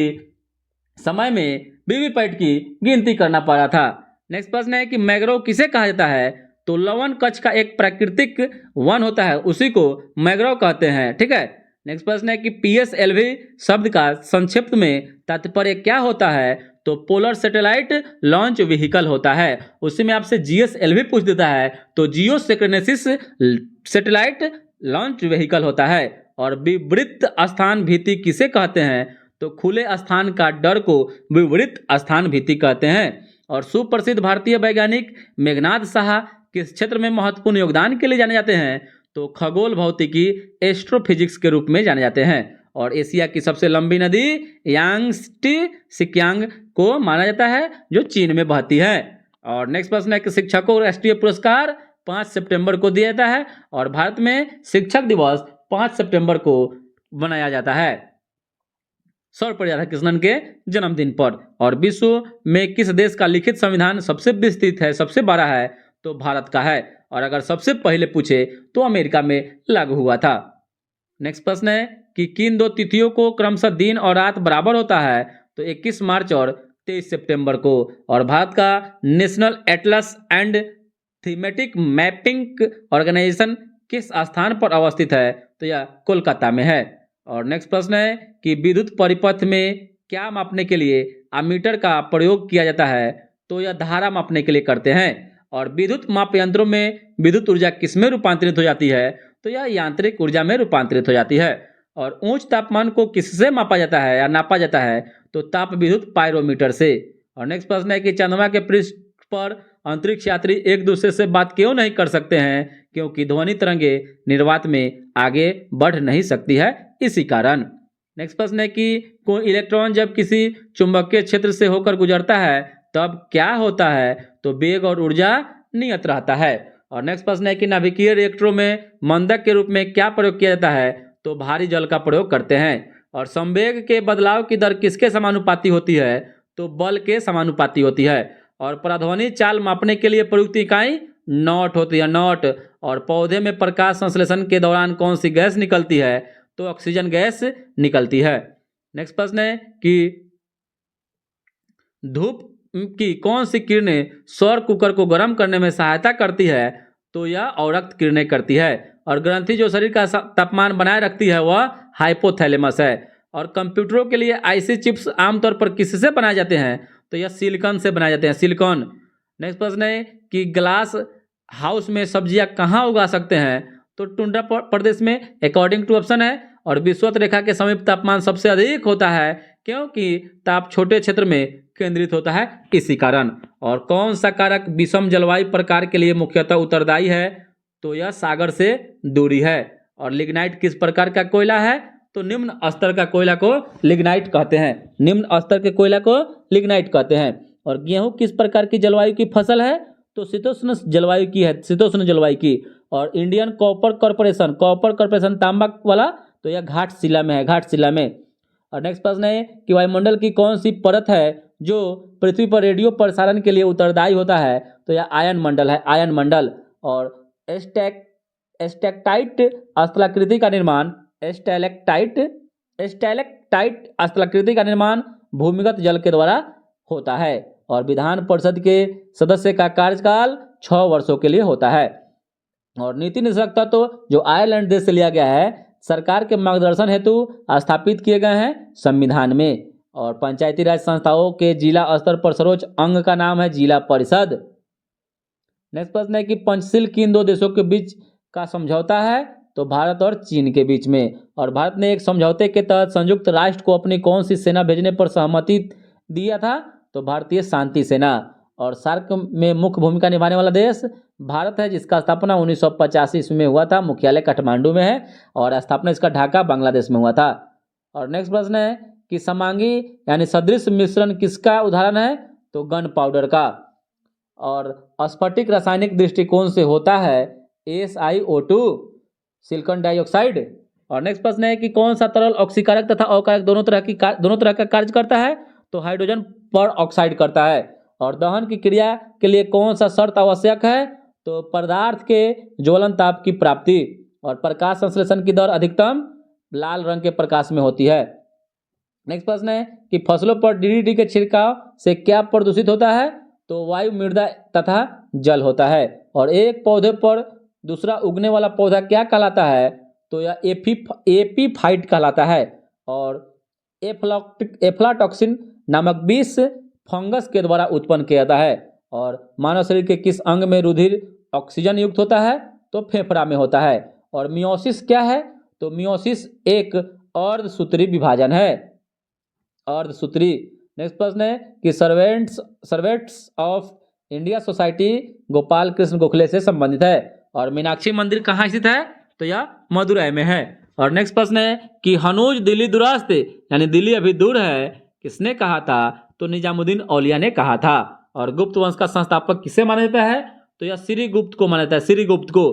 समय में वीवीपैट की गिनती करना पड़ा था। नेक्स्ट प्रश्न है कि मैंग्रोव किसे कहा जाता है? तो लवण कच्छ का एक प्राकृतिक वन होता है, उसी को मैंग्रोव कहते हैं, ठीक है। नेक्स्ट प्रश्न है कि पीएसएलवी शब्द का संक्षिप्त में तात्पर्य क्या होता है? तो पोलर सैटेलाइट लॉन्च व्हीकल होता है, उसी में आपसे जीएसएलवी पूछ देता है तो जियो सिंक्रोनिसिस सैटेलाइट लॉन्च व्हीकल होता है। और विवृत स्थान भीति किसे कहते हैं? तो खुले स्थान का डर को विवृत स्थान भीति कहते हैं। और सुप्रसिद्ध भारतीय वैज्ञानिक मेघनाथ साहा किस क्षेत्र में महत्वपूर्ण योगदान के लिए जाने जाते हैं? तो खगोल भौतिकी, एस्ट्रोफिजिक्स के रूप में जाने जाते हैं। और एशिया की सबसे लंबी नदी यांगस्टी सिक्यांग को माना जाता है, जो चीन में बहती है। और नेक्स्ट प्रश्न है कि शिक्षकों को राष्ट्रीय पुरस्कार 5 सितंबर को दिया जाता है और भारत में शिक्षक दिवस 5 सितंबर को मनाया जाता है, सर्वपल्ली राधाकृष्णन के जन्मदिन पर। और विश्व में किस देश का लिखित संविधान सबसे विस्तृत है, सबसे बड़ा है? तो भारत का है। और अगर सबसे पहले पूछे तो अमेरिका में लागू हुआ था। नेक्स्ट प्रश्न है कि किन दो तिथियों को क्रमशः दिन और रात बराबर होता है? तो 21 मार्च और 23 सितंबर को। और भारत का national atlas and thematic mapping organisation किस स्थान पर अवस्थित है? तो यह कोलकाता में है। और नेक्स्ट प्रश्न है कि विद्युत परिपथ में क्या मापने के लिए अमीटर का प्रयोग किया जाता है? तो यह धारा मापने के लिए करते हैं। और विद्युत माप यंत्रों में विद्युत ऊर्जा किसमें रूपांतरित हो जाती है? तो यह यांत्रिक ऊर्जा में रूपांतरित हो जाती है। और उच्च तापमान को किससे मापा जाता है या नापा जाता है? तो ताप विद्युत पायरोमीटर से। और नेक्स्ट प्रश्न है कि चंद्रमा के पृष्ठ पर अंतरिक्ष यात्री एक दूसरे से बात क्यों नहीं कर सकते हैं? क्योंकि ध्वनि तरंगे निर्वात में आगे बढ़ नहीं सकती है, इसी कारण। नेक्स्ट प्रश्न है कि कोई इलेक्ट्रॉन जब किसी चुंबकीय क्षेत्र से होकर गुजरता है तब क्या होता है? तो वेग और ऊर्जा नियत रहता है। और नेक्स्ट प्रश्न है कि नाभिकीय रिएक्टरों में मंदक के रूप में क्या प्रयोग किया जाता है? तो भारी जल का प्रयोग करते हैं। और संवेग के बदलाव की दर किसके समानुपाती होती है? तो बल के समानुपाती होती है। और पराध्वनि चाल मापने के लिए प्रयुक्त इकाई नॉट होती है, नॉट। और पौधे में प्रकाश संश्लेषण के दौरान कौन सी गैस निकलती है? तो ऑक्सीजन गैस निकलती है। नेक्स्ट प्रश्न है कि धूप की कौन सी किरणें सौर कुकर को गर्म करने में सहायता करती है? तो यह अवरक्त किरणें करती है। और ग्रंथि जो शरीर का तापमान बनाए रखती है वह हाइपोथैलेमस है। और कंप्यूटरों के लिए आईसी चिप्स आमतौर पर किससे बनाए जाते हैं? तो यह सिलिकॉन से बनाए जाते हैं, सिलिकॉन। नेक्स्ट प्रश्न है कि ग्लास हाउस में सब्जियां कहाँ उगा सकते हैं? तो टुंड्रा प्रदेश में, अकॉर्डिंग टू ऑप्शन है। और विषुवत रेखा के समीप तापमान सबसे अधिक होता है क्योंकि ताप छोटे क्षेत्र में केंद्रित होता है, इसी कारण। और कौन सा कारक विषम जलवायु प्रकार के लिए मुख्यतः उत्तरदायी है? तो यह सागर से दूरी है। और लिग्नाइट किस प्रकार का कोयला है? तो निम्न स्तर का कोयला को लिग्नाइट कहते हैं, निम्न स्तर के कोयला को लिग्नाइट कहते हैं। और गेहूं किस प्रकार की जलवायु की फसल है? तो शीतोष्ण जलवायु की है, शीतोष्ण जलवायु की। और इंडियन कॉपर कॉर्पोरेशन तांबा वाला, तो यह घाटशिला में है, घाटशिला में। और नेक्स्ट प्रश्न है कि वायुमंडल की कौन सी परत है जो पृथ्वी पर रेडियो प्रसारण के लिए उत्तरदायी होता है? तो यह आयन मंडल है, आयन मंडल। और एस्टेक एस्टेक्टाइट स्थलाकृति का निर्माण स्टैलेक्टाइट स्थलाकृति का निर्माण भूमिगत जल के द्वारा होता है और विधान परिषद के सदस्य का कार्यकाल 6 वर्षों के लिए होता है। और नीति निर्देशक तत्व जो आयरलैंड देश से लिया गया है, सरकार के मार्गदर्शन हेतु स्थापित किए गए हैं संविधान में। और पंचायती राज संस्थाओं के जिला स्तर पर सर्वोच्च अंग का नाम है जिला परिषद। नेक्स्ट प्रश्न है कि पंचशील किन दो देशों के बीच का समझौता है, तो भारत और चीन के बीच में। और भारत ने एक समझौते के तहत संयुक्त राष्ट्र को अपनी कौन सी सेना भेजने पर सहमति दिया था, तो भारतीय शांति सेना। और सार्क में मुख्य भूमिका निभाने वाला देश भारत है, जिसका स्थापना 1985 ईस्वी में हुआ था। मुख्यालय काठमांडू में है और स्थापना इसका ढाका बांग्लादेश में हुआ था। और नेक्स्ट प्रश्न है कि समांगी यानी सदृश मिश्रण किसका उदाहरण है, तो गन पाउडर का। और स्फटिक रासायनिक दृष्टिकोण से होता है SiO2 सिलिकॉन डाइऑक्साइड। और नेक्स्ट प्रश्न है कि कौन सा तरल ऑक्सीकारक तथा अकारक दोनों तरह का कार्य करता है, तो हाइड्रोजन पर ऑक्साइड करता है। और दहन की क्रिया के लिए कौन सा शर्त आवश्यक है, तो पदार्थ के ज्वलन ताप की प्राप्ति। और प्रकाश संश्लेषण की दर अधिकतम लाल रंग के प्रकाश में होती है। नेक्स्ट प्रश्न है कि फसलों पर DDT के छिड़काव से क्या प्रदूषित होता है, तो वायु, मृदा तथा जल होता है। और एक पौधे पर दूसरा उगने वाला पौधा क्या कहलाता है, तो यह एपीफाइट कहलाता है। और एफ्लाटॉक्सिन नामक विष फंगस के द्वारा उत्पन्न किया जाता है। और मानव शरीर के किस अंग में रुधिर ऑक्सीजन युक्त होता है, तो फेफड़ा में होता है। और मियोसिस क्या है, तो मियोसिस एक अर्धसूत्री विभाजन है, अर्धसूत्री। नेक्स्ट प्रश्न है कि servants of India society Gopal Krishna Gokhale से संबंधित है। और मीनाक्षी मंदिर कहाँ स्थित है, तो यह मदुरै में है। और नेक्स्ट प्रश्न है कि हनूज दिल्ली दुरास्त यानी दिल्ली अभी दूर है किसने कहा था, तो निजामुद्दीन औलिया ने कहा था। और गुप्त वंश का संस्थापक किसे माना जाता है, तो यह श्रीगुप्त को माना जाता है, श्रीगुप्त को।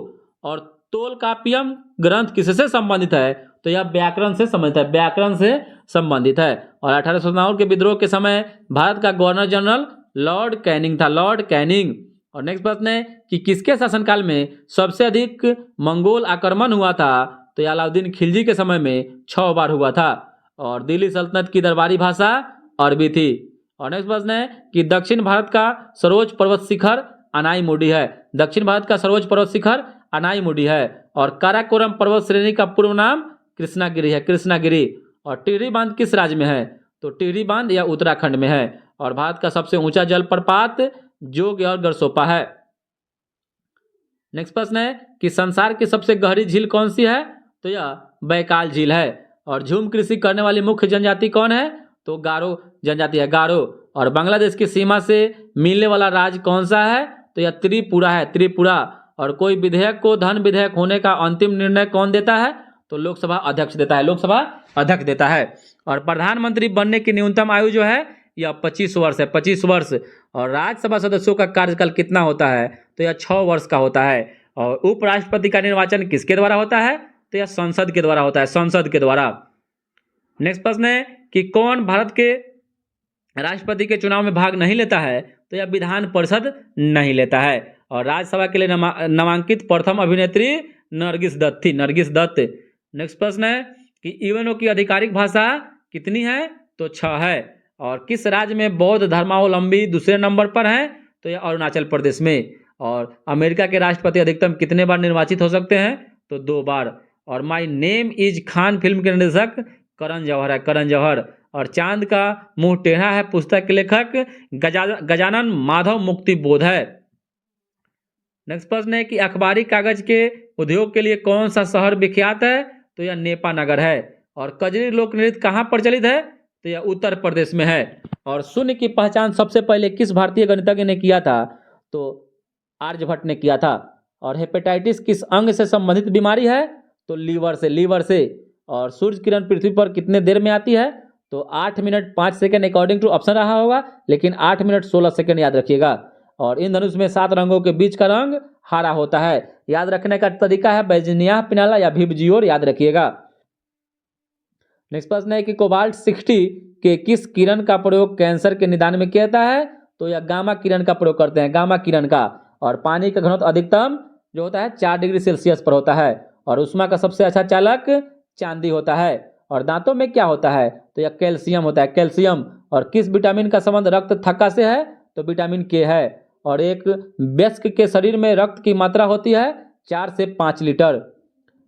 और तोलकापियम ग्रंथ किससे संबंधित है, तो यह व्याकरण से संबंधित है, व्याकरण से संबंधित है। और 1897 के विद्रोह के समय भारत का गवर्नर जनरल लॉर्ड कैनिंग था, लॉर्ड कैनिंग। और नेक्स्ट प्रश्न है कि किसके शासनकाल में सबसे अधिक मंगोल आक्रमण हुआ था, तो यह अलाउद्दीन खिलजी के समय में 6 बार हुआ था। और दिल्ली सल्तनत की दरबारी भाषा अरबी थी। और नेक्स्ट प्रश्न है कि दक्षिण भारत का सर्वोच्च पर्वत शिखर अनाईमुडी है, दक्षिण भारत का सर्वोच्च पर्वत शिखर अनाईमुडी है। और काराकोरम पर्वत श्रेणी का पूर्व नाम कृष्णागिरी है, कृष्णागिरी। और टिहरी बांध किस राज्य में है, तो टिहरी बांध यह उत्तराखंड में है। और भारत का सबसे ऊंचा जलप्रपात जोग और गरसोपा है। नेक्स्ट प्रश्न है कि संसार की सबसे गहरी झील कौन सी है, तो यह बैकाल झील है। और झूम कृषि करने वाली मुख्य जनजाति कौन है, तो गारो जनजाति है, गारो। और बांग्लादेश की सीमा से मिलने वाला राज्य कौन सा है, तो यह त्रिपुरा है, त्रिपुरा। और कोई विधेयक को धन विधेयक होने का अंतिम निर्णय कौन देता है, तो लोकसभा अध्यक्ष देता है, लोकसभा अध्यक्ष देता है। और प्रधानमंत्री बनने की न्यूनतम आयु जो है यह 25 वर्ष है, 25 वर्ष। और राज्यसभा सदस्यों का कार्यकाल कितना होता है, तो यह 6 वर्ष का होता है। और उपराष्ट्रपति का निर्वाचन किसके द्वारा होता है, तो यह संसद के द्वारा होता है, संसद के द्वारा। नेक्स्ट प्रश्न है कि कौन भारत के राष्ट्रपति के चुनाव में भाग नहीं लेता है, तो यह विधान परिषद नहीं लेता है। और राज्यसभा के लिए नामांकित प्रथम अभिनेत्री नरगिस दत्त थी, नरगिस दत्त। नेक्स्ट प्रश्न है कि यूएनओ की आधिकारिक भाषा कितनी है, तो 6 है। और किस राज्य में बौद्ध धर्मावलंबी दूसरे नंबर पर हैं, तो यह अरुणाचल प्रदेश में। और अमेरिका के राष्ट्रपति अधिकतम कितने बार निर्वाचित हो सकते हैं, तो 2 बार। और my name is Khan film के निर्देशक करण जौहर है, करण जौहर। और चांद का मुंह टेढ़ा है पुस्तक के लेखक गजानन माधव मुक्ति बोध है। नेक्स्ट प्रश्न है कि अखबारी कागज के उद्योग के लिए कौन सा शहर विख्यात है, तो यह नेपा नगर है। और कजरी लोक नृत्य कहाँ प्रचलित है, तो यह उत्तर प्रदेश में है। और शून्य की पहचान सबसे पहले किस भारतीय गणितज्ञ ने किया था, तो आर्यभट्ट ने किया था। और हेपेटाइटिस किस अंग से संबंधित बीमारी है, तो लीवर से, लीवर से। और सूर्य किरण पृथ्वी पर कितने देर में आती है, तो 8 minute 5 second according to option रहा होगा, लेकिन 8 मिनट 16 सेकंड याद रखिएगा। और इन धनुष में 7 रंगों के बीच का रंग हरा होता है। याद रखने का तरीका है बैजनिया पिनाला या भिबजियोर, याद रखिएगा। नेक्स्ट प्रश्न है कि कोबाल्ट 60 के किस किरण का प्रयोग कैंसर के निदान में किया जाता है, तो यह गामा किरण का प्रयोग करते हैं, गामा किरण का। और पानी का घनत्व अधिकतम जो होता है 4 डिग्री सेल्सियस पर होता है। और ऊष्मा का सबसे अच्छा चालक चांदी होता है। और दांतों में क्या होता है, तो यह कैल्शियम होता है, कैल्शियम। और किस विटामिन का संबंध रक्त थक्का से है, तो विटामिन के है। और एक वयस्क के शरीर में रक्त की मात्रा होती है 4 से 5 लीटर।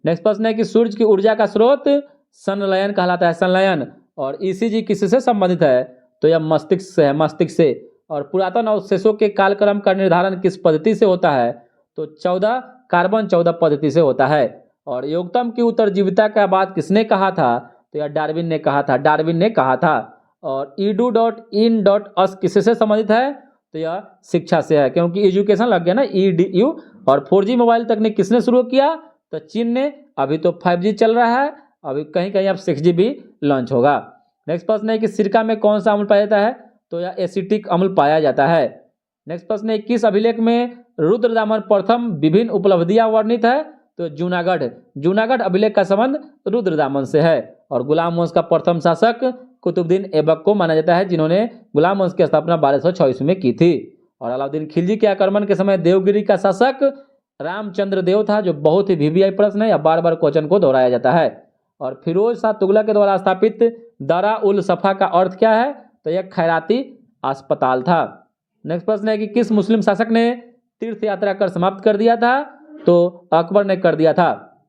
नेक्स्ट प्रश्न है कि सूर्य की ऊर्जा का स्रोत संलयन कहलाता है, संलयन। और ईसीजी किससे संबंधित है, तो यह मस्तिष्क से है, मस्तिष्क से। और पुरातन अवशेषों के कालक्रम का निर्धारण किस पद्धति से होता है, तो 14 कार्बन 14 पद्धति से होता है। और योगतम की उत्तरजीविता का बात किसने कहा था, तो यह डार्विन ने कहा था, डार्विन ने कहा था। और edu.in.us किससे संबंधित है, तो यह शिक्षा से है, क्योंकि एजुकेशन लग गया ना, EDU। और 4G मोबाइल तकनीक किसने शुरू किया, तो चीन ने। अभी तो 5G चल रहा है, अभी कहीं कहीं अब 6G भी लॉन्च होगा। नेक्स्ट प्रश्न है कि सिरका में कौन सा अम्ल पाया जाता है, तो यह एसिटिक अम्ल पाया जाता है। नेक्स्ट प्रश्न है किस अभिलेख में रुद्रदामन प्रथम विभिन्न उपलब्धियां वर्णित है, तो जूनागढ़, जूनागढ़ अभिलेख का संबंध रुद्रदामन से है। और गुलाम वंश का प्रथम शासक कुतुबुद्दीन ऐबक को माना जाता है, जिन्होंने गुलाम वंश की स्थापना 1224 में की थी। और अलाउद्दीन खिलजी के आक्रमण के समय देवगिरी का शासक रामचंद्र देव था, जो बहुत ही वीवीआई प्रश्न है, या बार बार क्वेश्चन को दोहराया जाता है। और फिरोज शाह तुगलक के द्वारा स्थापित दारा उल सफा का अर्थ क्या है, तो यह खैराती अस्पताल था। नेक्स्ट प्रश्न है कि किस मुस्लिम शासक ने तीर्थ यात्रा कर समाप्त कर दिया था, तो अकबर ने कर दिया था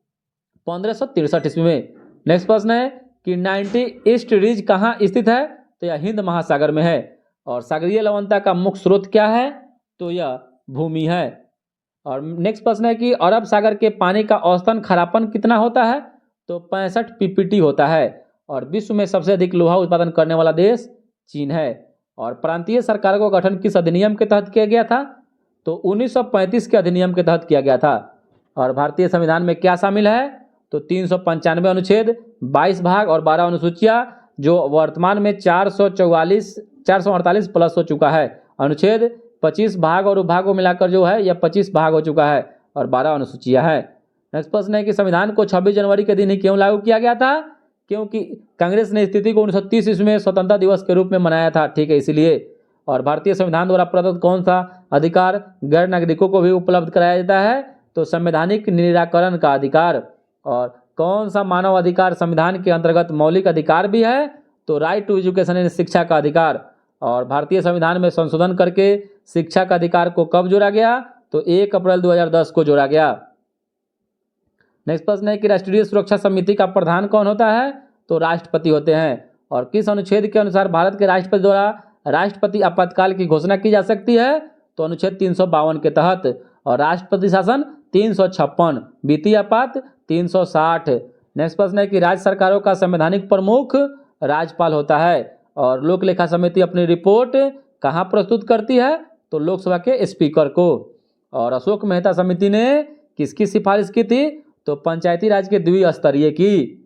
1563 ईस्वी में। नेक्स्ट प्रश्न है कि 90 ईस्ट रिज कहाँ स्थित है, तो यह हिंद महासागर में है। और सागरीय लवणता का मुख्य स्रोत क्या है, तो यह भूमि है। और नेक्स्ट प्रश्न है कि अरब सागर के पानी का औसतन खारापन कितना होता है, तो 65 ppt होता है। और विश्व में सबसे अधिक लोहा उत्पादन करने वाला देश चीन है। और प्रांतीय सरकारों का गठन किस अधिनियम के तहत किया गया था, तो 1935 के अधिनियम के तहत किया गया था। और भारतीय संविधान में क्या शामिल है, तो 395 अनुच्छेद, 22 भाग और 12 अनुसूचियां, जो वर्तमान में 448 प्लस हो चुका है। अनुच्छेद 25 भाग और उपभाग को मिलाकर जो है यह 25 भाग हो चुका है, और 12 अनुसूचियां है। नेक्स्ट प्रश्न है कि संविधान को 26 जनवरी के दिन ही क्यों लागू किया गया था, क्योंकि कांग्रेस ने स्थिति को 1930 ईस्वी में स्वतंत्रता दिवस के रूप में मनाया था, ठीक है, इसलिए। और भारतीय संविधान द्वारा प्रदत्त कौन सा अधिकार गैर नागरिकों को भी उपलब्ध कराया जाता है, तो संवैधानिक निराकरण का अधिकार। और कौन सा मानव अधिकार संविधान के अंतर्गत मौलिक अधिकार भी है, तो राइट टू एजुकेशन यानी शिक्षा का अधिकार। और भारतीय संविधान में संशोधन करके शिक्षा का अधिकार को कब जोड़ा गया, तो 1 अप्रैल 2010 को जोड़ा गया। नेक्स्ट प्रश्न है कि राष्ट्रीय सुरक्षा समिति का प्रधान कौन होता है, तो राष्ट्रपति होते हैं। और किस अनुच्छेद के अनुसार भारत के राष्ट्रपति द्वारा राष्ट्रपति आपातकाल की घोषणा की जा सकती है, तो अनुच्छेद 352 के तहत। और राष्ट्रपति शासन 356, वित्तीय आपात 360। नेक्स्ट प्रश्न है कि राज्य सरकारों का संवैधानिक प्रमुख राज्यपाल होता है। और लोक लेखा समिति अपनी रिपोर्ट कहाँ प्रस्तुत करती है, तो लोकसभा के स्पीकर को। और अशोक मेहता समिति ने किसकी सिफारिश की थी, तो पंचायती राज के द्विस्तरीय की।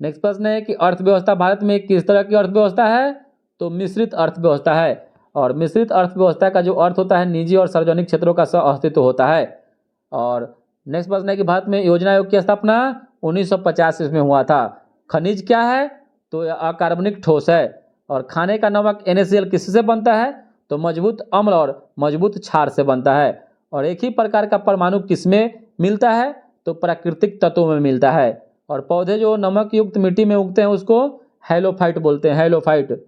नेक्स्ट प्रश्न है कि अर्थव्यवस्था भारत में किस तरह की अर्थव्यवस्था है, तो मिश्रित अर्थव्यवस्था है। और मिश्रित अर्थव्यवस्था का जो अर्थ होता है, निजी और सार्वजनिक क्षेत्रों का सह अस्तित्व होता है। और नेक्स्ट प्रश्न है कि भारत में योजना आयोग की स्थापना 1950 ईस्वी में हुआ था। खनिज क्या है, तो अकार्बनिक ठोस है। और खाने का नमक NaCl किससे बनता है, तो मजबूत अम्ल और मजबूत क्षार से बनता है। और एक ही प्रकार का परमाणु किसमें मिलता है, तो प्राकृतिक तत्वों में मिलता है। और पौधे जो नमक युक्त मिट्टी में उगते हैं उसको हैलोफाइट बोलते हैं, हैलोफाइट।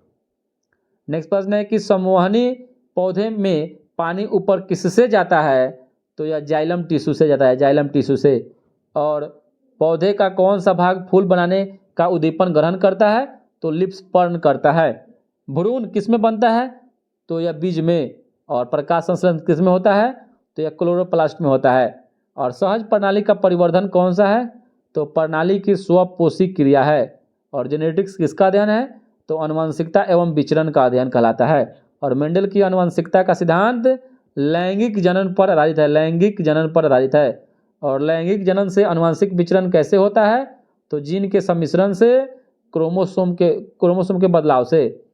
नेक्स्ट प्रश्न है कि संवहनी पौधे में पानी ऊपर किससे जाता है, तो यह जाइलम टिश्यू से जाता है, जाइलम टिश्यू से। और पौधे का कौन सा भाग फूल बनाने का उद्दीपन ग्रहण करता है, तो लिप्स पर्न करता है। भ्रूण किस में बनता है, तो यह बीज में। और प्रकाश संश्लेषण किस में होता है, तो यह क्लोरोप्लास्ट में होता है। और सहज प्रणाली का परिवर्धन कौन सा है, तो प्रणाली की स्वपोषी क्रिया है। और जेनेटिक्स किसका अध्ययन है, तो आनुवंशिकता एवं विचरण का अध्ययन कहलाता है। और मेंडल की आनुवंशिकता का सिद्धांत लैंगिक जनन पर आधारित है, लैंगिक जनन पर आधारित है। और लैंगिक जनन से आनुवंशिक विचरण कैसे होता है, तो जीन के सम्मिश्रण से, क्रोमोसोम के बदलाव से।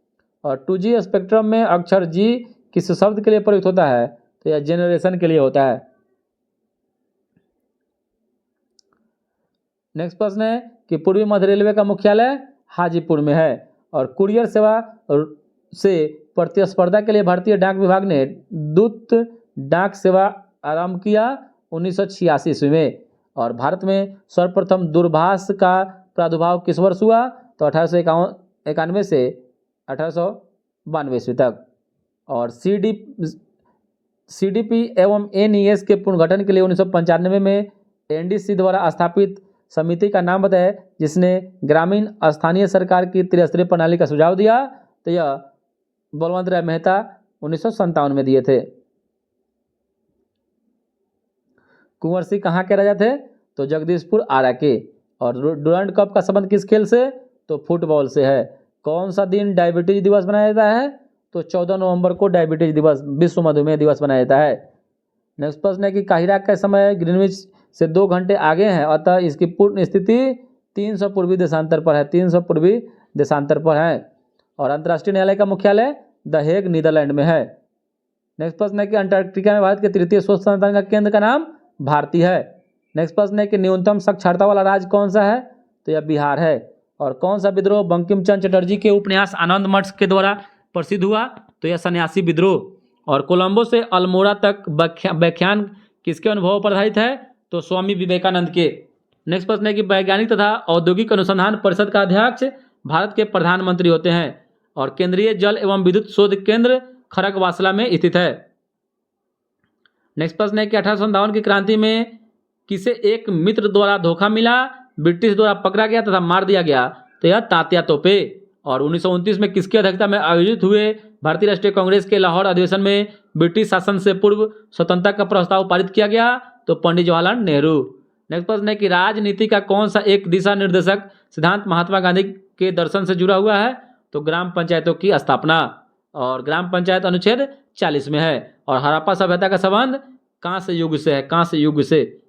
और 2G स्पेक्ट्रम में अक्षर G किस शब्द के लिए प्रयुक्त होता है, तो यह जेनरेशन के लिए होता है। नेक्स्ट प्रश्न है कि पूर्वी मध्य रेलवे का मुख्यालय हाजीपुर में है। और कुरियर सेवा से प्रतिस्पर्धा के लिए भारतीय डाक विभाग ने दूत डाक सेवा आरंभ किया, 1986 ईस्वी में। और भारत में सर्वप्रथम दूरभाष का प्रादुर्भाव किस वर्ष हुआ? तो 1891 से 1892 ईस्वी तक। और CDP एवं NES के पुनर्गठन के लिए 1995 में NDC द्वारा स्थापित समिति का नाम बताएं जिसने ग्रामीण स्थानीय सरकार की त्रिस्तरीय प्रणाली का सुझाव दिया। तो यह बलवंत राय मेहता 1957 में दिए थे। कुंवर सिंह कहाँ के राजा थे? तो जगदीशपुर आरा के। और डुरंड कप का संबंध किस खेल से? तो फुटबॉल से है। कौन सा दिन डायबिटीज दिवस मनाया जाता है? तो 14 नवंबर को डायबिटीज दिवस, विश्व मधुमेह दिवस मनाया जाता है। नेक्स्ट प्रश्न है कि काहिरा का समय ग्रीनविच से 2 घंटे आगे है, अतः इसकी पूर्ण स्थिति 300 पूर्वी देशांतर पर है, 300 पूर्वी देशांतर पर है। और अंतर्राष्ट्रीय न्यायालय का मुख्यालय द हेग नीदरलैंड में है। नेक्स्ट प्रश्न है कि अंटार्कटिका में भारत के तृतीय स्वच्छ संस्थान का केंद्र का नाम भारती है। नेक्स्ट प्रश्न है कि न्यूनतम साक्षरता वाला राज्य कौन सा है? तो यह बिहार है। और कौन सा विद्रोह बंकिम चंद्र चटर्जी के उपन्यास आनंद मठ के द्वारा प्रसिद्ध हुआ? तो यह सन्यासी विद्रोह। और कोलंबो से अल्मोड़ा तक व्याख्यान किसके अनुभव पर आधारित है? तो स्वामी विवेकानंद के। नेक्स्ट प्रश्न है कि वैज्ञानिक तथा औद्योगिक अनुसंधान परिषद का अध्यक्ष भारत के प्रधानमंत्री होते हैं। और केंद्रीय जल एवं विद्युत शोध केंद्र खड़गवासला में स्थित है। नेक्स्ट प्रश्न है कि 1857 की क्रांति में किसे एक मित्र द्वारा धोखा मिला, ब्रिटिश द्वारा पकड़ा गया तथा मार दिया गया? तो यह तात्या तोपे। और 1929 में किसकी अध्यक्षता में आयोजित हुए भारतीय राष्ट्रीय कांग्रेस के लाहौर अधिवेशन में ब्रिटिश शासन से पूर्व स्वतंत्रता का प्रस्ताव पारित किया गया? तो पंडित जवाहरलाल नेहरू। नेक्स्ट प्रश्न है कि राजनीति का कौन सा एक दिशा निर्देशक सिद्धांत महात्मा गांधी के दर्शन से जुड़ा हुआ है? तो ग्राम पंचायतों की स्थापना। और ग्राम पंचायत अनुच्छेद 40 में है। और हड़प्पा सभ्यता का संबंध कांस्य युग से है, कांस्य युग से।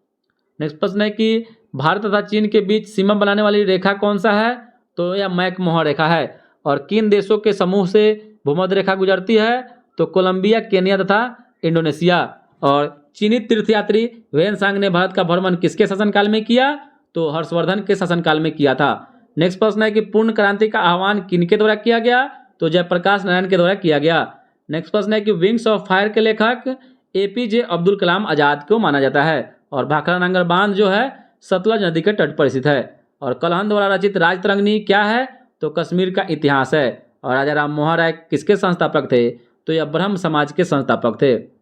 नेक्स्ट प्रश्न है कि भारत तथा चीन के बीच सीमा बनाने वाली रेखा कौन सा है? तो यह मैकमोहन रेखा है। और किन देशों के समूह से भूमध्य रेखा गुजरती है? तो कोलंबिया, केनिया तथा इंडोनेशिया। और चीनी तीर्थयात्री वेनसांग ने भारत का भ्रमण किसके शासनकाल में किया? तो हर्षवर्धन के शासनकाल में किया था। नेक्स्ट प्रश्न है कि पूर्ण क्रांति का आह्वान किनके द्वारा किया गया? तो जयप्रकाश नारायण के द्वारा किया गया। नेक्स्ट प्रश्न है कि विंग्स ऑफ फायर के लेखक APJ अब्दुल कलाम आजाद को माना जाता है। और भाखड़ा नांगर बांध जो है सतलज नदी के तट पर स्थित है। और कलहन द्वारा रचित राजतरंगिणी क्या है? तो कश्मीर का इतिहास है। और राजा राम मोहन राय किसके संस्थापक थे? तो यह ब्रह्म समाज के संस्थापक थे।